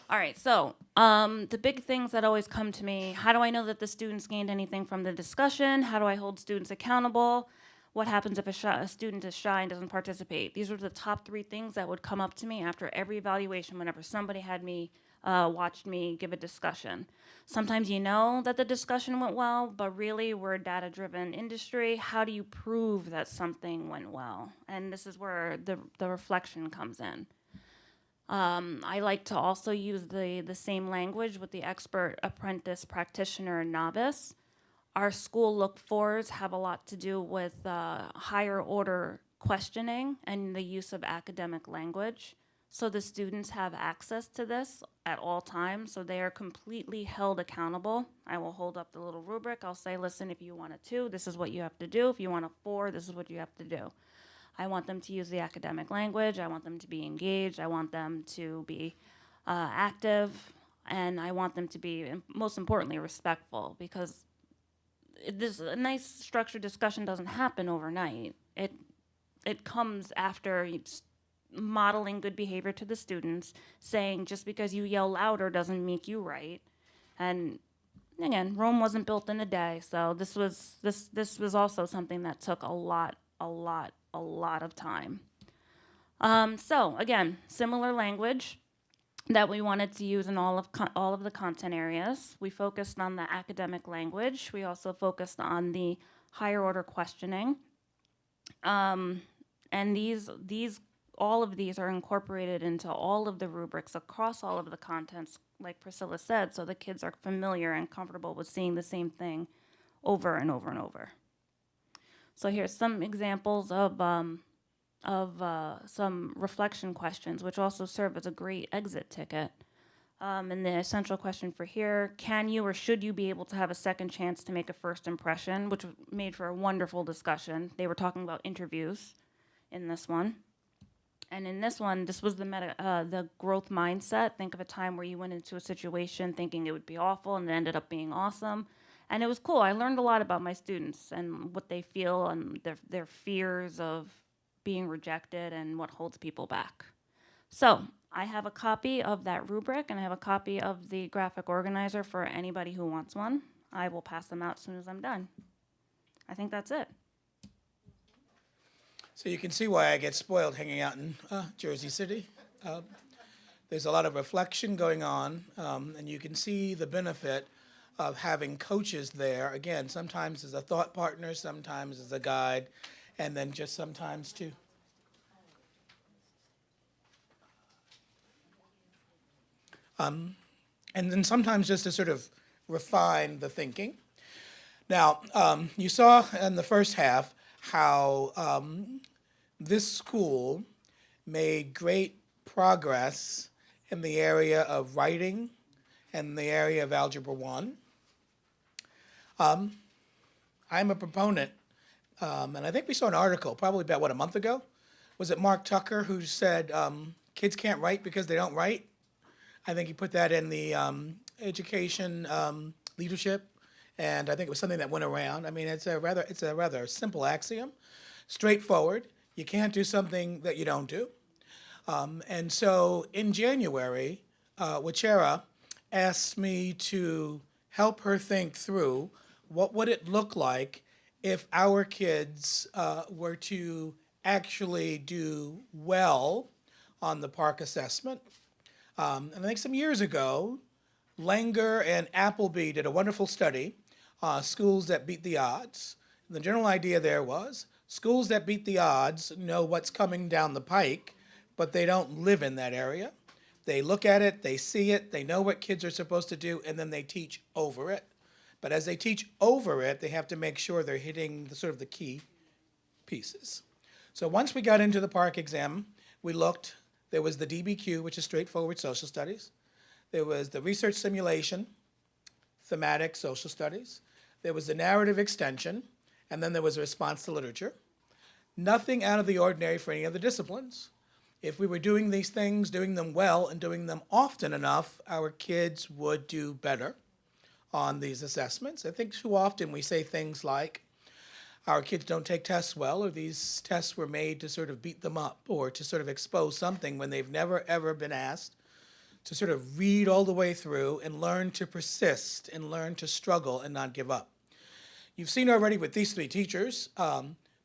All right, so the big things that always come to me: how do I know that the students gained anything from the discussion? How do I hold students accountable? What happens if a student is shy and doesn't participate? These were the top 3 things that would come up to me after every evaluation whenever somebody had me, watched me give a discussion. Sometimes you know that the discussion went well, but really we're a data-driven industry. How do you prove that something went well? And this is where the reflection comes in. I like to also use the same language with the expert, apprentice, practitioner, and novice. Our school look-fors have a lot to do with higher order questioning and the use of academic language. So the students have access to this at all times, so they are completely held accountable. I will hold up the little rubric. I'll say, listen, if you want a 2, this is what you have to do. If you want a 4, this is what you have to do. I want them to use the academic language. I want them to be engaged. I want them to be active. And I want them to be, most importantly, respectful, because this a nice structured discussion doesn't happen overnight. It comes after modeling good behavior to the students, saying just because you yell louder doesn't make you right. And again, Rome wasn't built in a day, so this was also something that took a lot of time. So again, similar language that we wanted to use in all of the content areas. We focused on the academic language. We also focused on the higher order questioning. And all of these are incorporated into all of the rubrics across all of the contents, like Priscilla said, so the kids are familiar and comfortable with seeing the same thing over and over and over. So here's some examples of some reflection questions, which also serve as a great exit ticket. And the essential question for here, can you or should you be able to have a second chance to make a first impression, which made for a wonderful discussion. They were talking about interviews in this one. And in this one, this was the growth mindset. Think of a time where you went into a situation thinking it would be awful and it ended up being awesome. And it was cool. I learned a lot about my students and what they feel and their fears of being rejected and what holds people back. So I have a copy of that rubric and I have a copy of the graphic organizer for anybody who wants one. I will pass them out as soon as I'm done. I think that's it. So you can see why I get spoiled hanging out in Jersey City. There's a lot of reflection going on, and you can see the benefit of having coaches there. Again, sometimes as a thought partner, sometimes as a guide, and then just sometimes too. And then sometimes just to sort of refine the thinking. Now, you saw in the first half how this school made great progress in the area of writing and the area of Algebra 1. I'm a proponent, and I think we saw an article probably about, a month ago? Was it Mark Tucker who said kids can't write because they don't write? I think he put that in the education leadership, and I think it was something that went around. I mean, it's a rather simple axiom, straightforward. You can't do something that you don't do. And so in January, Wachera asked me to help her think through what would it look like if our kids were to actually do well on the Park assessment. And I think some years ago, Langer and Appleby did a wonderful study, schools that beat the odds. And the general idea there was schools that beat the odds know what's coming down the pike, but they don't live in that area. They look at it, they see it, they know what kids are supposed to do, and then they teach over it. But as they teach over it, they have to make sure they're hitting the key pieces. So once we got into the Park exam, we looked. There was the DBQ, which is straightforward social studies. There was the research simulation, thematic social studies. There was the narrative extension, and then there was a response to literature. Nothing out of the ordinary for any of the disciplines. If we were doing these things, doing them well, and doing them often enough, our kids would do better on these assessments. I think too often we say things like, our kids don't take tests well, or these tests were made to sort of beat them up, or to sort of expose something when they've never, ever been asked to sort of read all the way through and learn to persist and learn to struggle and not give up. You've seen already with these three teachers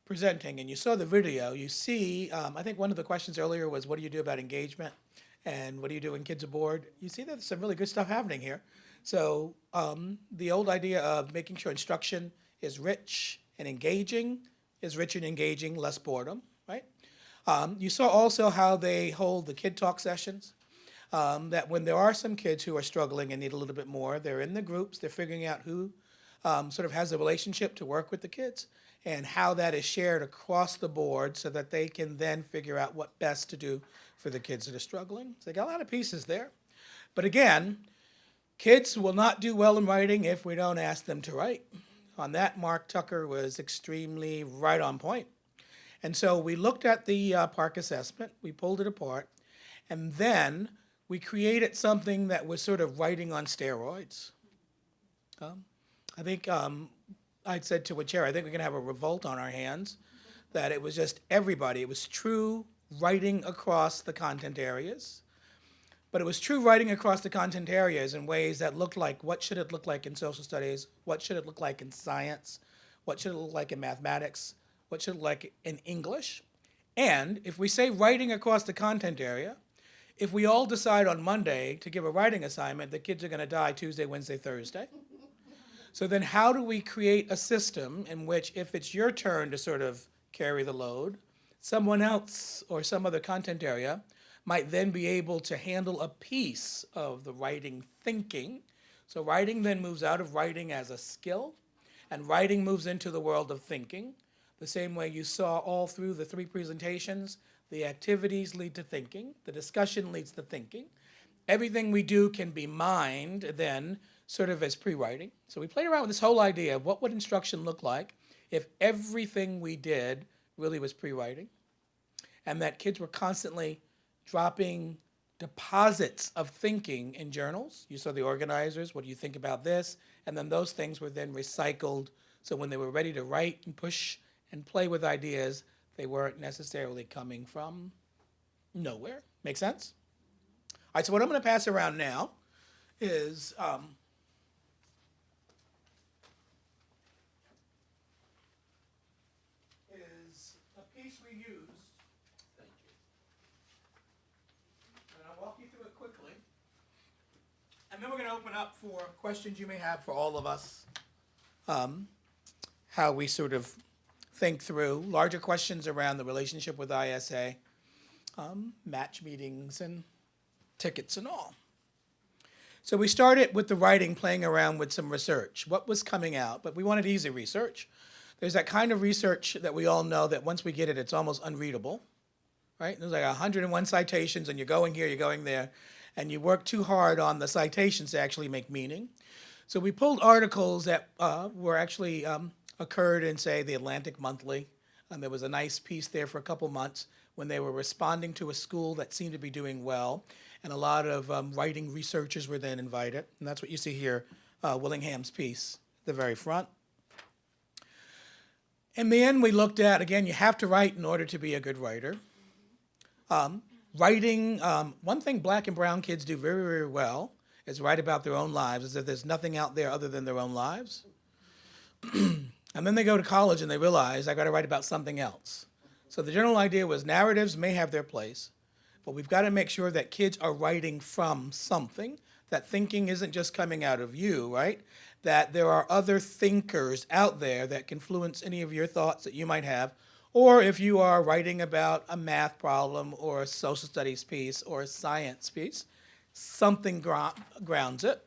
presenting, and you saw the video, you see, I think one of the questions earlier was, what do you do about engagement? And what do you do when kids are bored? You see there's some really good stuff happening here. So the old idea of making sure instruction is rich and engaging is rich and engaging, less boredom, right? You saw also how they hold the kid talk sessions, that when there are some kids who are struggling and need a little bit more, they're in the groups, they're figuring out who sort of has a relationship to work with the kids and how that is shared across the board so that they can then figure out what best to do for the kids that are struggling. So they got a lot of pieces there. But again, kids will not do well in writing if we don't ask them to write. On that, Mark Tucker was extremely right on point. And so we looked at the Park assessment, we pulled it apart, and then we created something that was sort of writing on steroids. I think I'd said to a chair, I think we're going to have a revolt on our hands, that it was just everybody. It was true writing across the content areas. But it was true writing across the content areas in ways that looked like, what should it look like in social studies? What should it look like in science? What should it look like in mathematics? What should it look like in English? And if we say writing across the content area, if we all decide on Monday to give a writing assignment, the kids are going to die Tuesday, Wednesday, Thursday. So then how do we create a system in which if it's your turn to sort of carry the load, someone else or some other content area might then be able to handle a piece of the writing thinking. So writing then moves out of writing as a skill, and writing moves into the world of thinking. The same way you saw all through the 3 presentations, the activities lead to thinking, the discussion leads to thinking. Everything we do can be mined then sort of as pre-writing. So we played around with this whole idea of what would instruction look like if everything we did really was pre-writing, and that kids were constantly dropping deposits of thinking in journals. You saw the organizers, what do you think about this? And then those things were then recycled, so when they were ready to write and push and play with ideas, they weren't necessarily coming from nowhere. Make sense? All right, so what I'm going to pass around now is a piece we used. Thank you. And I'll walk you through it quickly. And then we're going to open up for questions you may have for all of us. How we sort of think through larger questions around the relationship with ISA, match meetings and tickets and all. So we started with the writing, playing around with some research. What was coming out? But we wanted easy research. There's that kind of research that we all know that once we get it, it's almost unreadable, right? There's like 101 citations, and you're going here, you're going there, and you work too hard on the citations to actually make meaning. So we pulled articles that were actually occurred in, say, the Atlantic Monthly, and there was a nice piece there for a couple months when they were responding to a school that seemed to be doing well, and a lot of writing researchers were then invited, and that's what you see here, Willingham's piece at the very front. In the end, we looked at, again, you have to write in order to be a good writer. Writing, one thing black and brown kids do very, very well is write about their own lives, as if there's nothing out there other than their own lives. And then they go to college and they realize, I got to write about something else. So the general idea was narratives may have their place, but we've got to make sure that kids are writing from something, that thinking isn't just coming out of you, right? That there are other thinkers out there that can influence any of your thoughts that you might have, or if you are writing about a math problem or a social studies piece or a science piece, something grounds it.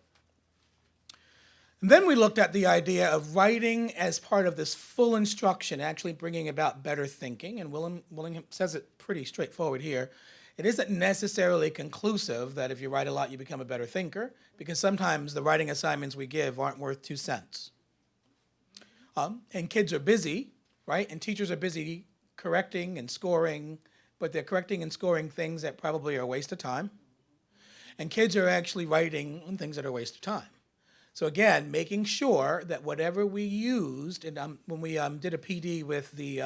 And then we looked at the idea of writing as part of this full instruction, actually bringing about better thinking, and Willingham says it pretty straightforward here. It isn't necessarily conclusive that if you write a lot, you become a better thinker, because sometimes the writing assignments we give aren't worth 2 cents. And kids are busy, right? And teachers are busy correcting and scoring, but they're correcting and scoring things that probably are a waste of time. And kids are actually writing on things that are a waste of time. So again, making sure that whatever we used, and when we did a PD with the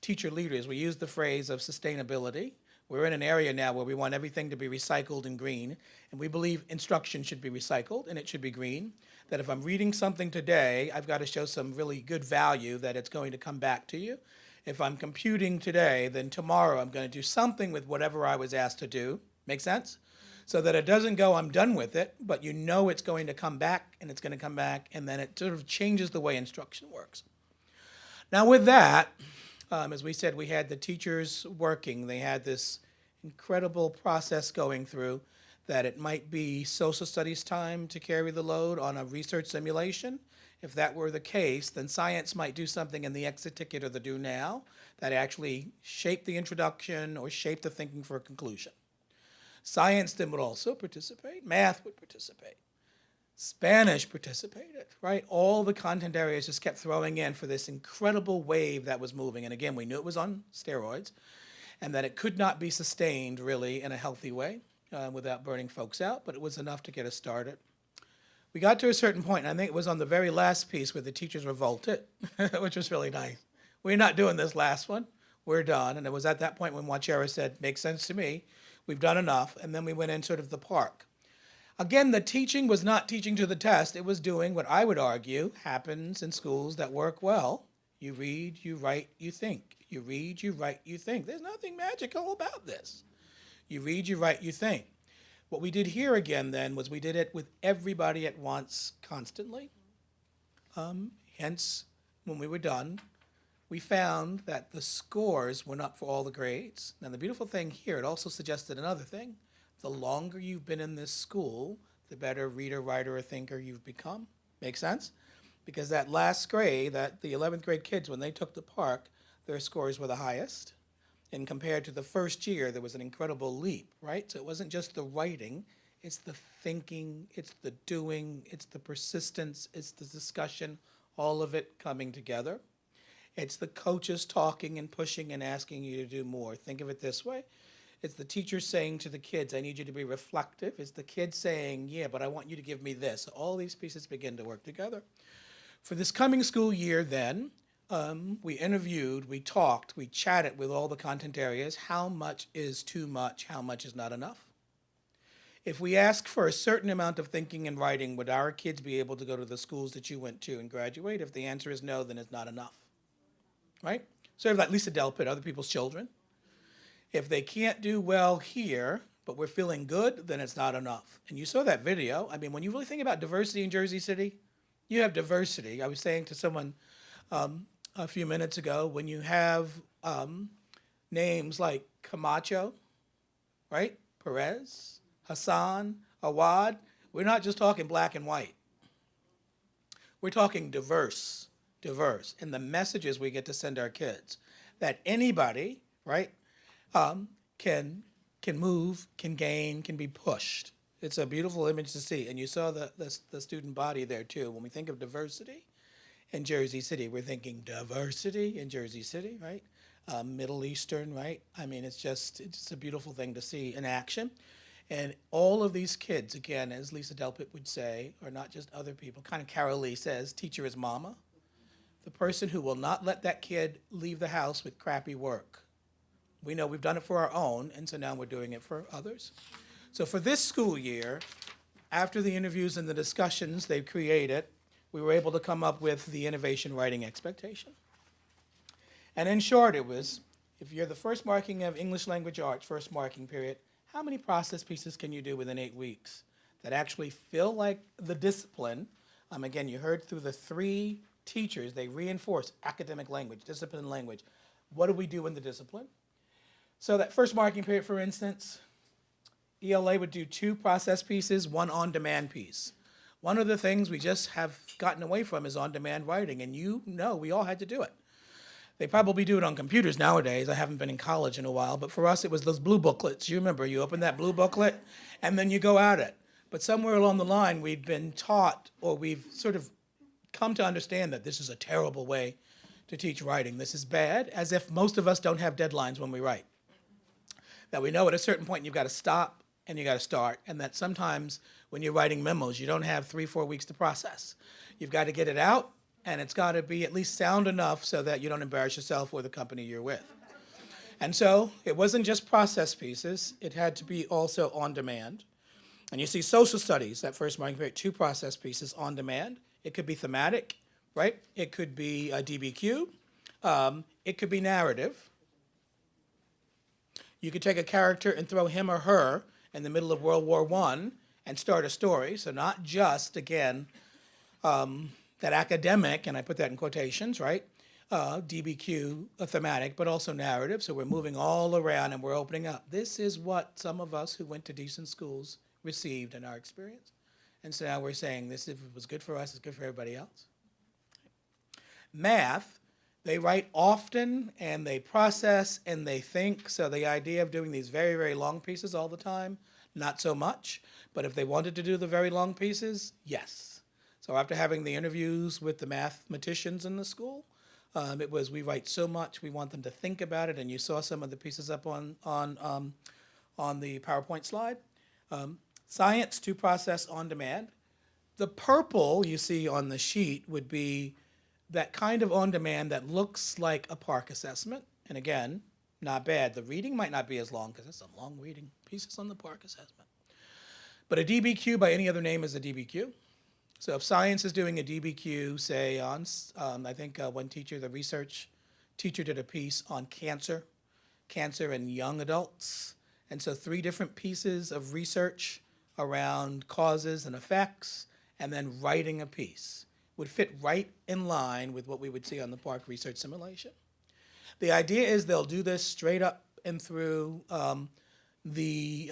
teacher leaders, we used the phrase of sustainability. We're in an area now where we want everything to be recycled and green, and we believe instruction should be recycled and it should be green. That if I'm reading something today, I've got to show some really good value that it's going to come back to you. If I'm computing today, then tomorrow I'm going to do something with whatever I was asked to do. Make sense? So that it doesn't go, I'm done with it, but you know it's going to come back, and it's going to come back, and then it sort of changes the way instruction works. Now with that, as we said, we had the teachers working. They had this incredible process going through that it might be social studies time to carry the load on a research simulation. If that were the case, then science might do something in the exit ticket or the do now that actually shape the introduction or shape the thinking for a conclusion. Science then would also participate. Math would participate. Spanish participated, right? All the content areas just kept throwing in for this incredible wave that was moving. And again, we knew it was on steroids and that it could not be sustained really in a healthy way. without burning folks out, but it was enough to get us started. We got to a certain point, and I think it was on the very last piece where the teachers revolted, which was really nice. We're not doing this last one. We're done. And it was at that point when Wachera said, makes sense to me. We've done enough. And then we went in sort of the park. Again, the teaching was not teaching to the test. It was doing what I would argue happens in schools that work well. You read, you write, you think. You read, you write, you think. There's nothing magical about this. You read, you write, you think. What we did here again then was we did it with everybody at once constantly. Hence, when we were done, we found that the scores went up for all the grades. Now the beautiful thing here, it also suggested another thing. The longer you've been in this school, the better reader, writer, or thinker you've become. Make sense? Because that last grade, that the 11th grade kids, when they took the park, their scores were the highest. And compared to the first year, there was an incredible leap, right? So it wasn't just the writing, it's the thinking, it's the doing, it's the persistence, it's the discussion, all of it coming together. It's the coaches talking and pushing and asking you to do more. Think of it this way. It's the teacher saying to the kids, I need you to be reflective. It's the kids saying, yeah, but I want you to give me this. All these pieces begin to work together. For this coming school year then, we interviewed, we talked, we chatted with all the content areas. How much is too much? How much is not enough? If we ask for a certain amount of thinking and writing, would our kids be able to go to the schools that you went to and graduate? If the answer is no, then it's not enough, right? Sort of like Lisa Delpit, other people's children. If they can't do well here, but we're feeling good, then it's not enough. And you saw that video. I mean, when you really think about diversity in Jersey City, you have diversity. I was saying to someone a few minutes ago, when you have names like Camacho, right? Perez, Hassan, Awad, we're not just talking black and white. We're talking diverse. And the messages we get to send our kids, that anybody, right, can move, can gain, can be pushed. It's a beautiful image to see. And you saw the student body there too. When we think of diversity in Jersey City, we're thinking diversity in Jersey City, right? Middle Eastern, right? I mean, it's a beautiful thing to see in action. And all of these kids, again, as Lisa Delpit would say, are not just other people. Kind of Carol Lee says, teacher is mama. The person who will not let that kid leave the house with crappy work. We know we've done it for our own, and so now we're doing it for others. So for this school year, after the interviews and the discussions they created, we were able to come up with the innovation writing expectation. And in short, it was, if you're the first marking of English language arts, first marking period, how many process pieces can you do within 8 weeks that actually feel like the discipline? Again, you heard through the 3 teachers, they reinforce academic language, discipline language. What do we do in the discipline? So that first marking period, for instance, ELA would do 2 process pieces, 1 on-demand piece. One of the things we just have gotten away from is on-demand writing, and you know we all had to do it. They probably do it on computers nowadays. I haven't been in college in a while, but for us it was those blue booklets. You remember, you open that blue booklet, and then you go at it. But somewhere along the line, we'd been taught, or we've sort of come to understand that this is a terrible way to teach writing. This is bad, as if most of us don't have deadlines when we write. That we know at a certain point you've got to stop and you got to start, and that sometimes when you're writing memos, you don't have 3-4 weeks to process. You've got to get it out, and it's got to be at least sound enough so that you don't embarrass yourself or the company you're with. And so it wasn't just process pieces, it had to be also on demand. And you see social studies, that first marking period, 2 process pieces on demand. It could be thematic, right? It could be a DBQ. It could be narrative. You could take a character and throw him or her in the middle of World War I and start a story. So not just, again, that academic, and I put that in quotations, right? DBQ, a thematic, but also narrative. So we're moving all around and we're opening up. This is what some of us who went to decent schools received in our experience. And so now we're saying this, if it was good for us, it's good for everybody else. Math, they write often and they process and they think. So the idea of doing these very, very long pieces all the time, not so much. But if they wanted to do the very long pieces, yes. So after having the interviews with the mathematicians in the school, it was, we write so much, we want them to think about it. And you saw some of the pieces up on the PowerPoint slide. Science to process on demand. The purple you see on the sheet would be that kind of on demand that looks like a park assessment. And again, not bad. The reading might not be as long because there's some long reading pieces on the park assessment. But a DBQ by any other name is a DBQ. So if science is doing a DBQ, say on, I think one teacher, the research teacher did a piece on cancer in young adults. And so 3 different pieces of research around causes and effects, and then writing a piece would fit right in line with what we would see on the park research simulation. The idea is they'll do this straight up and through the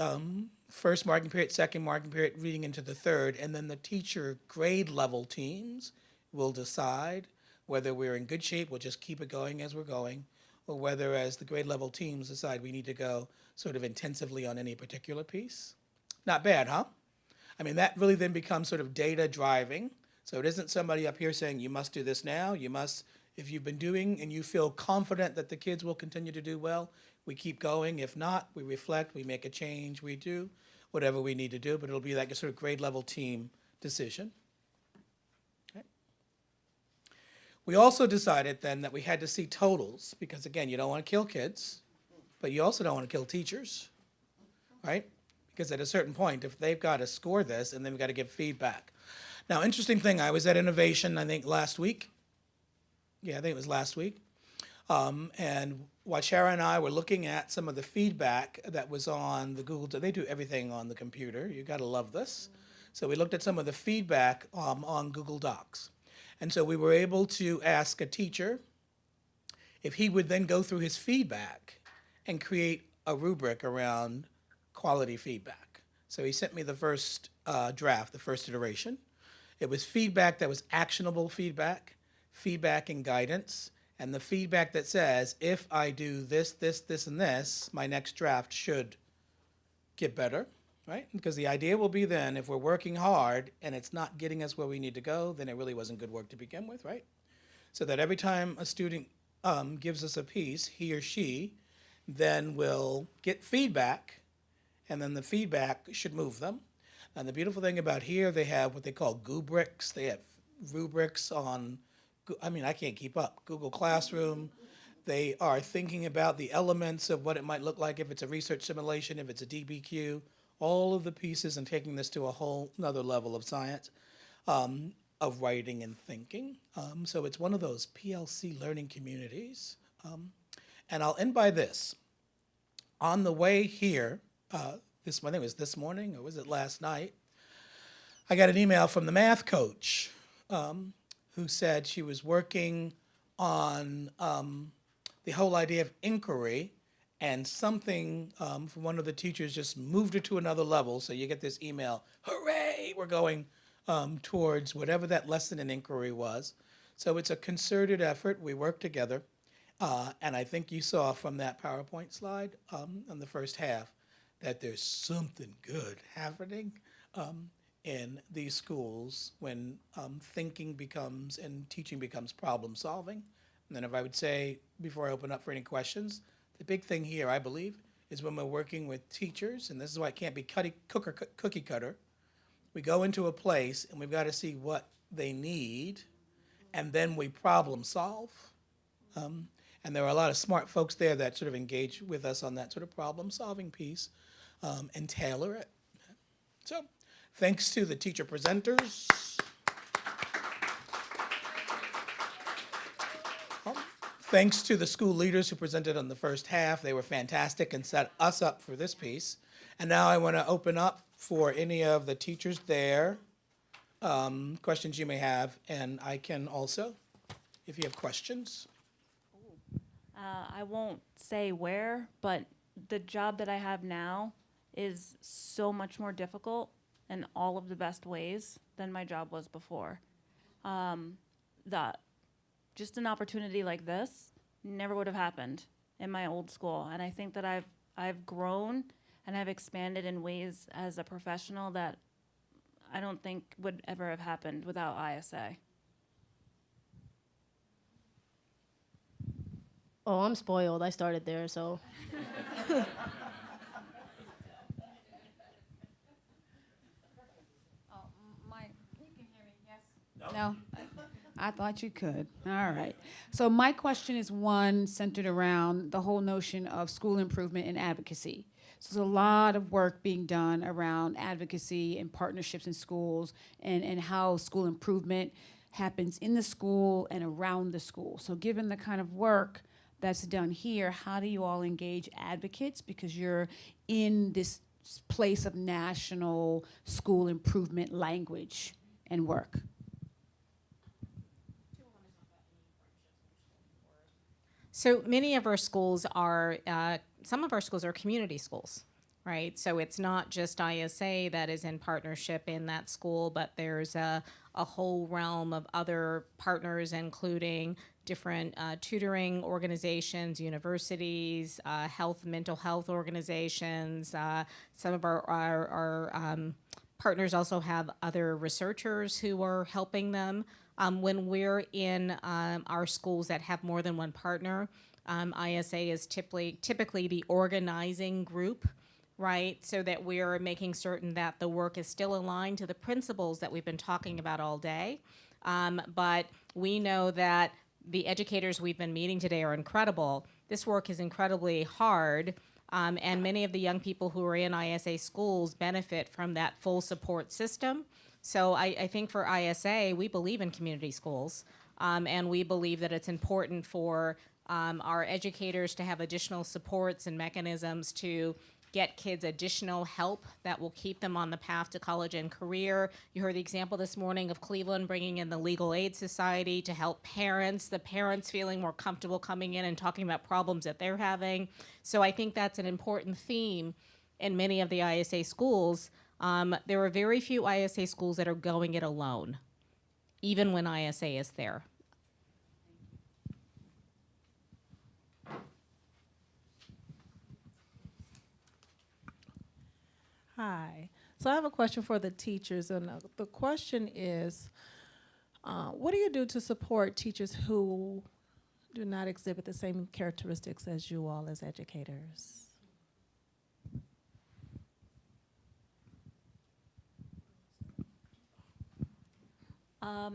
first marking period, second marking period, reading into the third, and then the teacher grade level teams will decide whether we're in good shape, we'll just keep it going as we're going, or whether as the grade level teams decide we need to go sort of intensively on any particular piece. Not bad, huh? I mean, that really then becomes sort of data driving. So it isn't somebody up here saying, you must do this now, you must, if you've been doing and you feel confident that the kids will continue to do well, we keep going. If not, we reflect, we make a change, we do whatever we need to do, but it'll be like a sort of grade level team decision. Okay. We also decided then that we had to see totals, because again, you don't want to kill kids, but you also don't want to kill teachers, right? Because at a certain point, if they've got to score this, and then we've got to give feedback. Now, interesting thing, I was at Innovation, I think last week. Yeah, I think it was last week. And Wachara and I were looking at some of the feedback that was on the Google, they do everything on the computer. You gotta love this. So we looked at some of the feedback on Google Docs. And so we were able to ask a teacher if he would then go through his feedback and create a rubric around quality feedback. So he sent me the first draft, the first iteration. It was feedback that was actionable feedback, feedback and guidance, and the feedback that says, if I do this, this, this, and this, my next draft should get better, right? Because the idea will be then, if we're working hard and it's not getting us where we need to go, then it really wasn't good work to begin with, right? So that every time a student gives us a piece, he or she then will get feedback, and then the feedback should move them. And the beautiful thing about here, they have what they call rubrics. They have rubrics on, I mean, I can't keep up. Google Classroom. They are thinking about the elements of what it might look like if it's a research simulation, if it's a DBQ, all of the pieces, and taking this to a whole nother level of science, of writing and thinking. So it's one of those PLC learning communities. And I'll end by this. On the way here, I think it was this morning, or was it last night, I got an email from the math coach who said she was working on the whole idea of inquiry, and something from one of the teachers just moved it to another level. So you get this email, hooray, we're going towards whatever that lesson in inquiry was. So it's a concerted effort. We work together. And I think you saw from that PowerPoint slide on the first half that there's something good happening in these schools when thinking becomes and teaching becomes problem solving. And then if I would say, before I open up for any questions, the big thing here, I believe, is when we're working with teachers, and this is why it can't be cookie cutter, we go into a place and we've got to see what they need, and then we problem solve. And there are a lot of smart folks there that sort of engage with us on that sort of problem solving piece and tailor it. So thanks to the teacher presenters. Thanks to the school leaders who presented on the first half. They were fantastic and set us up for this piece. And now I want to open up for any of the teachers there, questions you may have, and I can also, if you have questions. I won't say where, but the job that I have now is so much more difficult in all of the best ways than my job was before. Just an opportunity like this never would have happened in my old school, and I think that I've grown and I've expanded in ways as a professional that I don't think would ever have happened without ISA. Oh, I'm spoiled. I started there, so. No? I thought you could. All right. So my question is one centered around the whole notion of school improvement and advocacy. So there's a lot of work being done around advocacy and partnerships in schools and how school improvement happens in the school and around the school. So given the kind of work that's done here, how do you all engage advocates? Because you're in this place of national school improvement language and work. So many of our schools are, some of our schools are community schools, right? So it's not just ISA that is in partnership in that school, but there's a whole realm of other partners, including different tutoring organizations, universities, mental health organizations. Some of our partners also have other researchers who are helping them. When we're in our schools that have more than one partner, ISA is typically the organizing group, right? So that we're making certain that the work is still aligned to the principles that we've been talking about all day. But we know that the educators we've been meeting today are incredible. This work is incredibly hard. And many of the young people who are in ISA schools benefit from that full support system. So I think for ISA, we believe in community schools, and we believe that it's important for our educators to have additional supports and mechanisms to get kids additional help that will keep them on the path to college and career. You heard the example this morning of Cleveland bringing in the Legal Aid Society to help the parents feeling more comfortable coming in and talking about problems that they're having. So I think that's an important theme in many of the ISA schools. There are very few ISA schools that are going it alone, even when ISA is there. Hi. So I have a question for the teachers, and the question is, what do you do to support teachers who do not exhibit the same characteristics as you all as educators?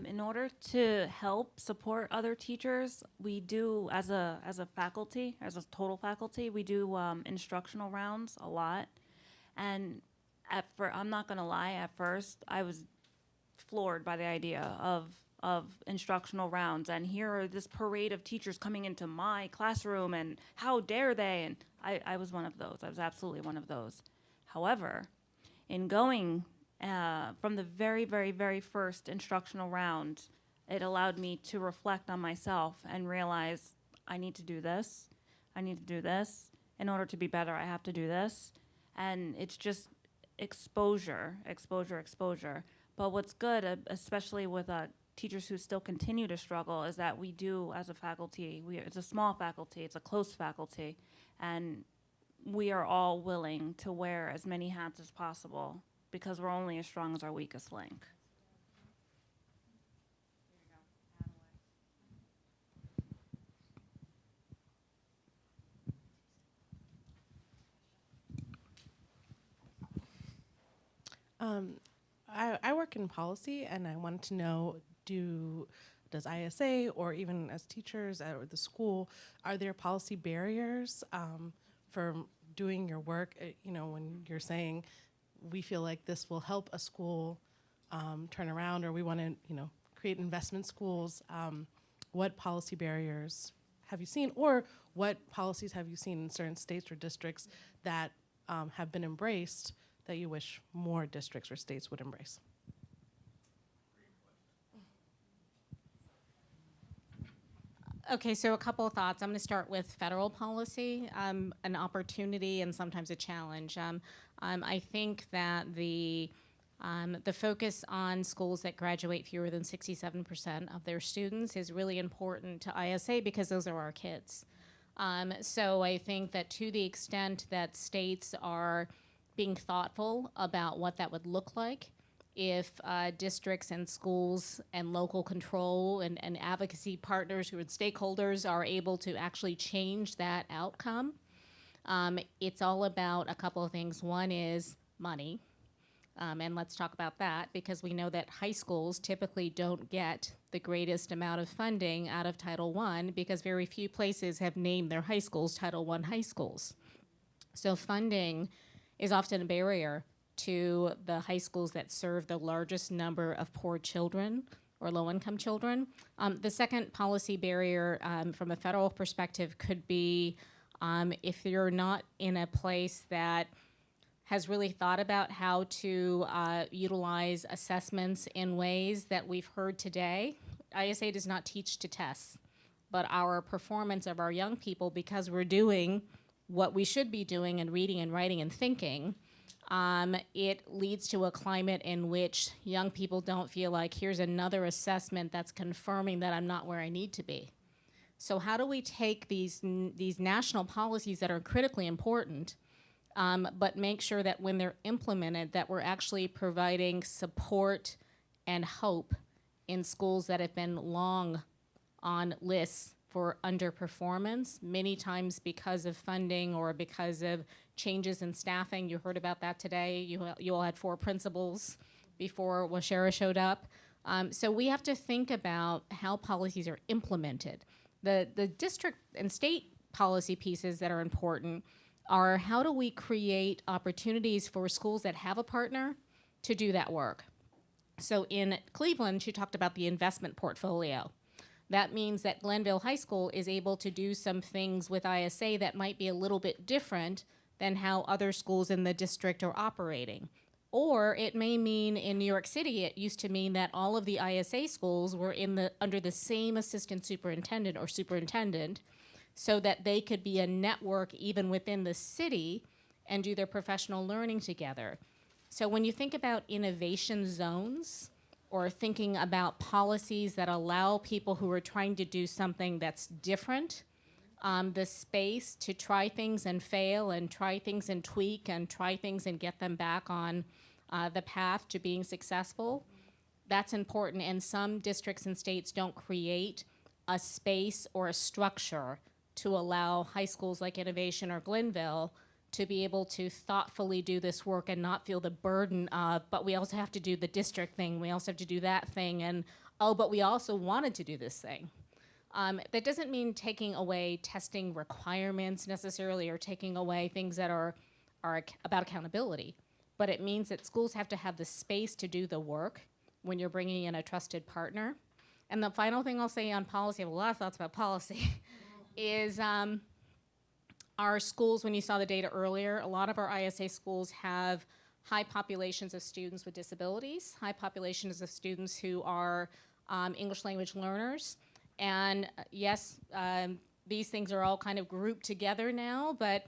In order to help support other teachers, we do, as a faculty, as a total faculty, we do instructional rounds a lot. And I'm not gonna lie, at first I was floored by the idea of instructional rounds, and here are this parade of teachers coming into my classroom, and how dare they? And I was one of those. I was absolutely one of those. However, in going from the very, very, very first instructional round, it allowed me to reflect on myself and realize I need to do this. I need to do this. In order to be better, I have to do this. And it's just exposure, exposure, exposure. But what's good, especially with teachers who still continue to struggle, is that we do, as a faculty, it's a small faculty, it's a close faculty, and we are all willing to wear as many hats as possible because we're only as strong as our weakest link. I work in policy, and I wanted to know, does ISA or even as teachers at the school, are there policy barriers for doing your work? When you're saying we feel like this will help a school turn around, or we want to, create investment schools, what policy barriers have you seen, or what policies have you seen in certain states or districts that have been embraced that you wish more districts or states would embrace? Okay, so a couple of thoughts. I'm going to start with federal policy, an opportunity and sometimes a challenge. I think that the focus on schools that graduate fewer than 67% of their students is really important to ISA because those are our kids. So I think that to the extent that states are being thoughtful about what that would look like if districts and schools and local control and advocacy partners who are stakeholders are able to actually change that outcome. It's all about a couple of things. One is money. And let's talk about that, because we know that high schools typically don't get the greatest amount of funding out of Title I, because very few places have named their high schools Title I high schools. So funding is often a barrier to the high schools that serve the largest number of poor children or low-income children. The second policy barrier from a federal perspective could be if you're not in a place that has really thought about how to utilize assessments in ways that we've heard today. ISA does not teach to test, but our performance of our young people, because we're doing what we should be doing and reading and writing and thinking, it leads to a climate in which young people don't feel like here's another assessment that's confirming that I'm not where I need to be. So how do we take these national policies that are critically important, but make sure that when they're implemented, that we're actually providing support and hope in schools that have been long on lists for underperformance, many times because of funding or because of changes in staffing. You heard about that today. You all had 4 principals before Washera showed up. So we have to think about how policies are implemented. The district and state policy pieces that are important are how do we create opportunities for schools that have a partner to do that work. So in Cleveland, she talked about the investment portfolio. That means that Glenville High School is able to do some things with ISA that might be a little bit different than how other schools in the district are operating. Or it may mean in New York City, it used to mean that all of the ISA schools were under the same assistant superintendent or superintendent, so that they could be a network even within the city and do their professional learning together. So when you think about innovation zones, or thinking about policies that allow people who are trying to do something that's different, the space to try things and fail and try things and tweak and try things and get them back on the path to being successful, that's important. And some districts and states don't create a space or a structure to allow high schools like Innovation or Glenville to be able to thoughtfully do this work and not feel the burden of, but we also have to do the district thing, we also have to do that thing, and oh, but we also wanted to do this thing. That doesn't mean taking away testing requirements necessarily, or taking away things that are about accountability, but it means that schools have to have the space to do the work when you're bringing in a trusted partner. And the final thing I'll say on policy, I have a lot of thoughts about policy, is our schools, when you saw the data earlier, a lot of our ISA schools have high populations of students with disabilities, high populations of students who are English language learners. And yes, these things are all kind of grouped together now, but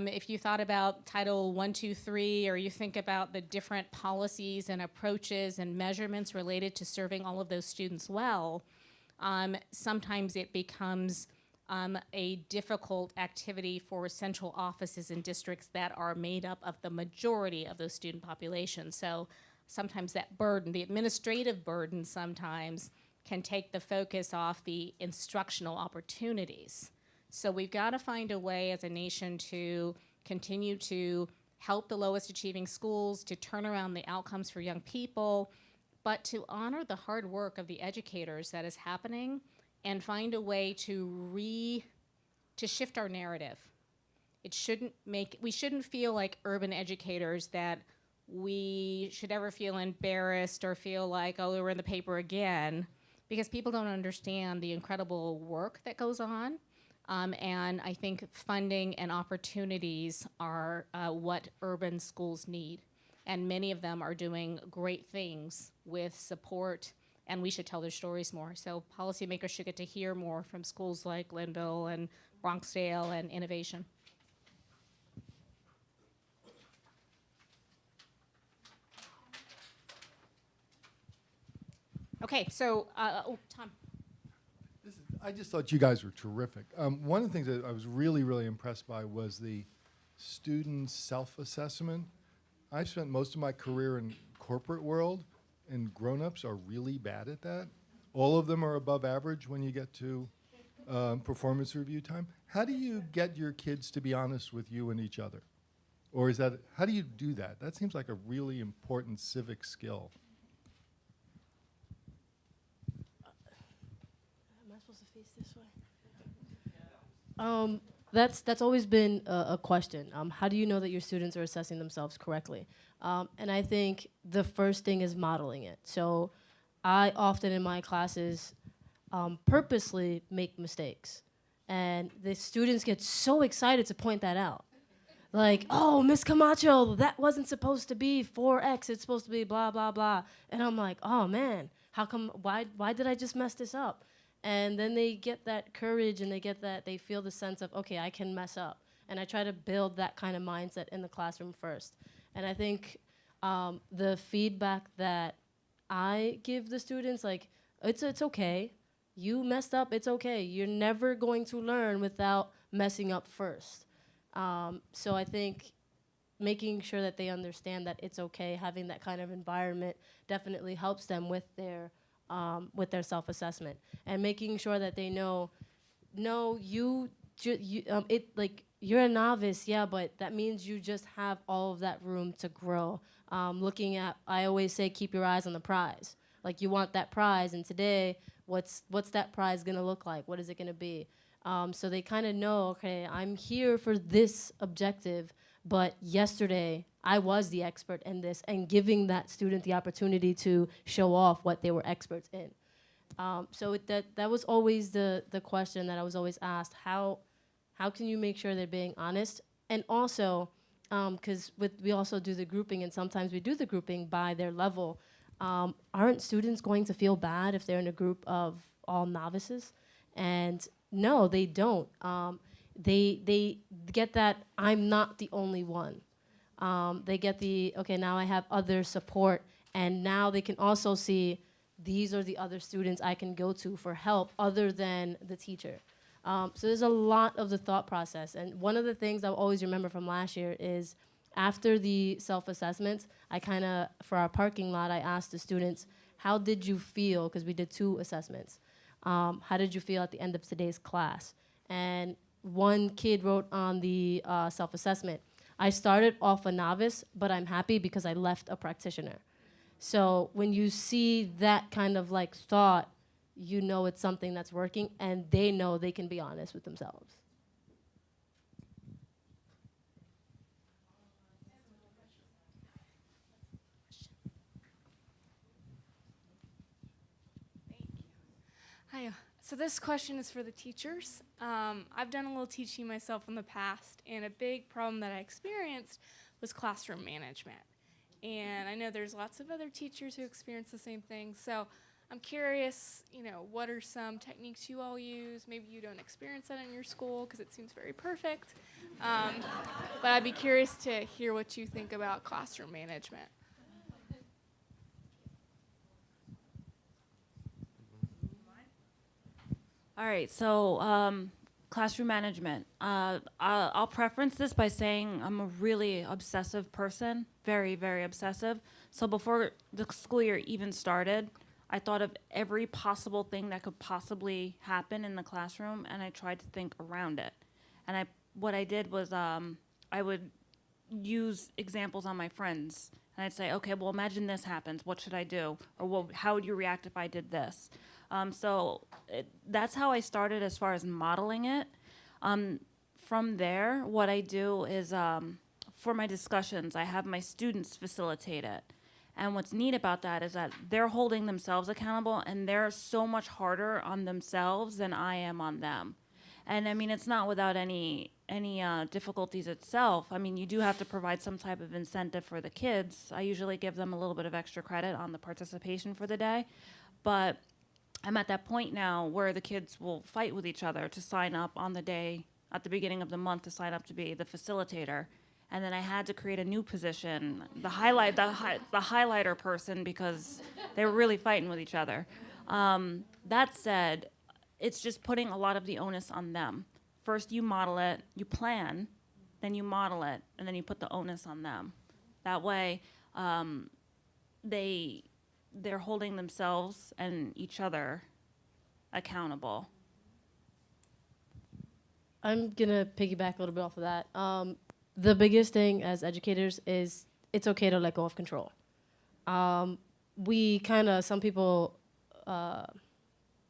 if you thought about Title I, II, III, or you think about the different policies and approaches and measurements related to serving all of those students well, sometimes it becomes a difficult activity for central offices in districts that are made up of the majority of those student populations. So sometimes that burden, the administrative burden sometimes, can take the focus off the instructional opportunities. So we've got to find a way as a nation to continue to help the lowest achieving schools, to turn around the outcomes for young people, but to honor the hard work of the educators that is happening and find a way to shift our narrative. We shouldn't feel like urban educators that we should ever feel embarrassed or feel like, oh, we're in the paper again, because people don't understand the incredible work that goes on. And I think funding and opportunities are what urban schools need. And many of them are doing great things with support, and we should tell their stories more. So policymakers should get to hear more from schools like Glenville and Bronxdale and Innovation. Okay, so, Tom. I just thought you guys were terrific. One of the things that I was really, really impressed by was the student self-assessment. I've spent most of my career in corporate world, and grown-ups are really bad at that. All of them are above average when you get to performance review time. How do you get your kids to be honest with you and each other? Or is that, how do you do that? That seems like a really important civic skill. Am I supposed to face this way? That's always been a question. How do you know that your students are assessing themselves correctly? And I think the first thing is modeling it. So I often in my classes purposely make mistakes. And the students get so excited to point that out. Like, oh, Miss Camacho, that wasn't supposed to be 4X, it's supposed to be blah, blah, blah. And I'm like, oh man, how come, why did I just mess this up? And then they get that courage and they feel the sense of, okay, I can mess up. And I try to build that kind of mindset in the classroom first. And I think the feedback that I give the students, like, it's okay. You messed up, it's okay. You're never going to learn without messing up first. So I think making sure that they understand that it's okay, having that kind of environment definitely helps them with their self-assessment, and making sure that they know, no, you're a novice, yeah, but that means you just have all of that room to grow. Looking at, I always say, keep your eyes on the prize. Like, you want that prize, and today, what's that prize gonna look like? What is it gonna be? So they kind of know, okay, I'm here for this objective, but yesterday I was the expert in this, and giving that student the opportunity to show off what they were experts in. So that was always the question that I was always asked, how can you make sure they're being honest? And also, because we also do the grouping, and sometimes we do the grouping by their level. Aren't students going to feel bad if they're in a group of all novices? And no, they don't. They get that I'm not the only one. They get the, okay, now I have other support, and now they can also see these are the other students I can go to for help other than the teacher. So there's a lot of the thought process. And one of the things I'll always remember from last year is after the self-assessments, I kind of, for our parking lot, I asked the students, how did you feel? Because we did 2 assessments. How did you feel at the end of today's class? And one kid wrote on the self-assessment, I started off a novice, but I'm happy because I left a practitioner. So when you see that kind of like thought, you know it's something that's working, and they know they can be honest with themselves. Hi. So this question is for the teachers. I've done a little teaching myself in the past, and a big problem that I experienced was classroom management. And I know there's lots of other teachers who experience the same thing. So I'm curious, what are some techniques you all use? Maybe you don't experience that in your school because it seems very perfect. But I'd be curious to hear what you think about classroom management. All right, so classroom management. I'll preference this by saying I'm a really obsessive person, very, very obsessive. So before the school year even started, I thought of every possible thing that could possibly happen in the classroom, and I tried to think around it. And what I did was I would use examples on my friends, and I'd say, okay, well, imagine this happens. What should I do? Or well, how would you react if I did this? That's how I started as far as modeling it. From there, what I do is for my discussions, I have my students facilitate it. And what's neat about that is that they're holding themselves accountable, and they're so much harder on themselves than I am on them. And I mean, it's not without any difficulties itself. I mean, you do have to provide some type of incentive for the kids. I usually give them a little bit of extra credit on the participation for the day. But I'm at that point now where the kids will fight with each other to sign up on the day at the beginning of the month to sign up to be the facilitator. And then I had to create a new position, the highlighter person, because they were really fighting with each other. That said, it's just putting a lot of the onus on them. First you model it, you plan, then you model it, and then you put the onus on them. That way, they're holding themselves and each other accountable. I'm gonna piggyback a little bit off of that. the biggest thing as educators is it's okay to let go of control. Some people,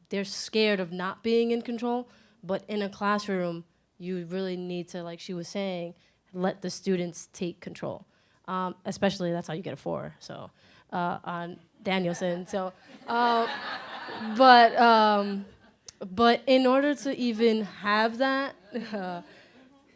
they're scared of not being in control, but in a classroom, you really need to, like she was saying, let the students take control. Especially that's how you get a 4, so on Danielson. So, but in order to even have that,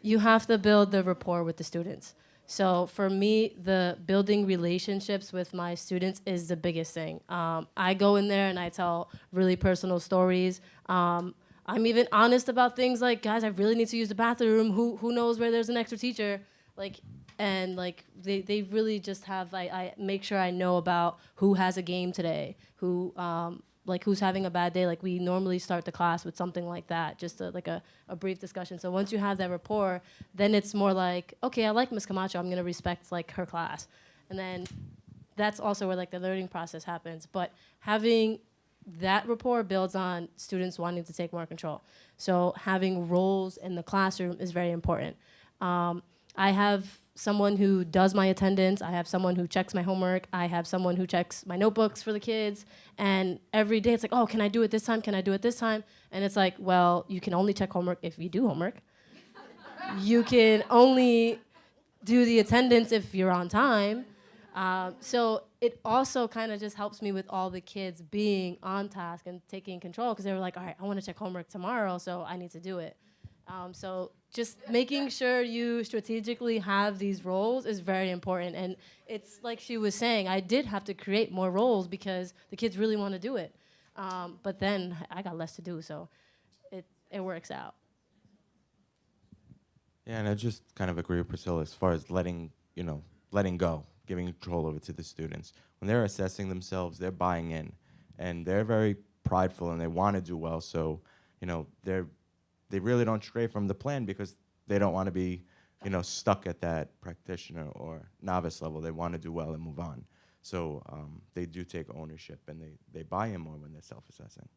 you have to build the rapport with the students. So for me, the building relationships with my students is the biggest thing. I go in there and I tell really personal stories. I'm even honest about things like, guys, I really need to use the bathroom. Who knows where there's an extra teacher? They really just have, I make sure I know about who has a game today, who's having a bad day. Like we normally start the class with something like that, just a brief discussion. So once you have that rapport, then it's more like, okay, I like Ms. Camacho, I'm gonna respect like her class. And then that's also where like the learning process happens. But having that rapport builds on students wanting to take more control. So having roles in the classroom is very important. I have someone who does my attendance. I have someone who checks my homework. I have someone who checks my notebooks for the kids. And every day it's like, oh, can I do it this time? Can I do it this time? And it's like, well, you can only check homework if you do homework. You can only do the attendance if you're on time. So it also kind of just helps me with all the kids being on task and taking control, because they were like, all right, I want to check homework tomorrow, so I need to do it. So just making sure you strategically have these roles is very important. And it's like she was saying, I did have to create more roles because the kids really want to do it. But then I got less to do, so it works out. Yeah, and I just kind of agree with Priscilla as far as letting go, giving control over to the students. When they're assessing themselves, they're buying in, and they're very prideful and they want to do well. So, they really don't stray from the plan because they don't want to be, stuck at that practitioner or novice level. They want to do well and move on. So they do take ownership, and they buy in more when they're self-assessing.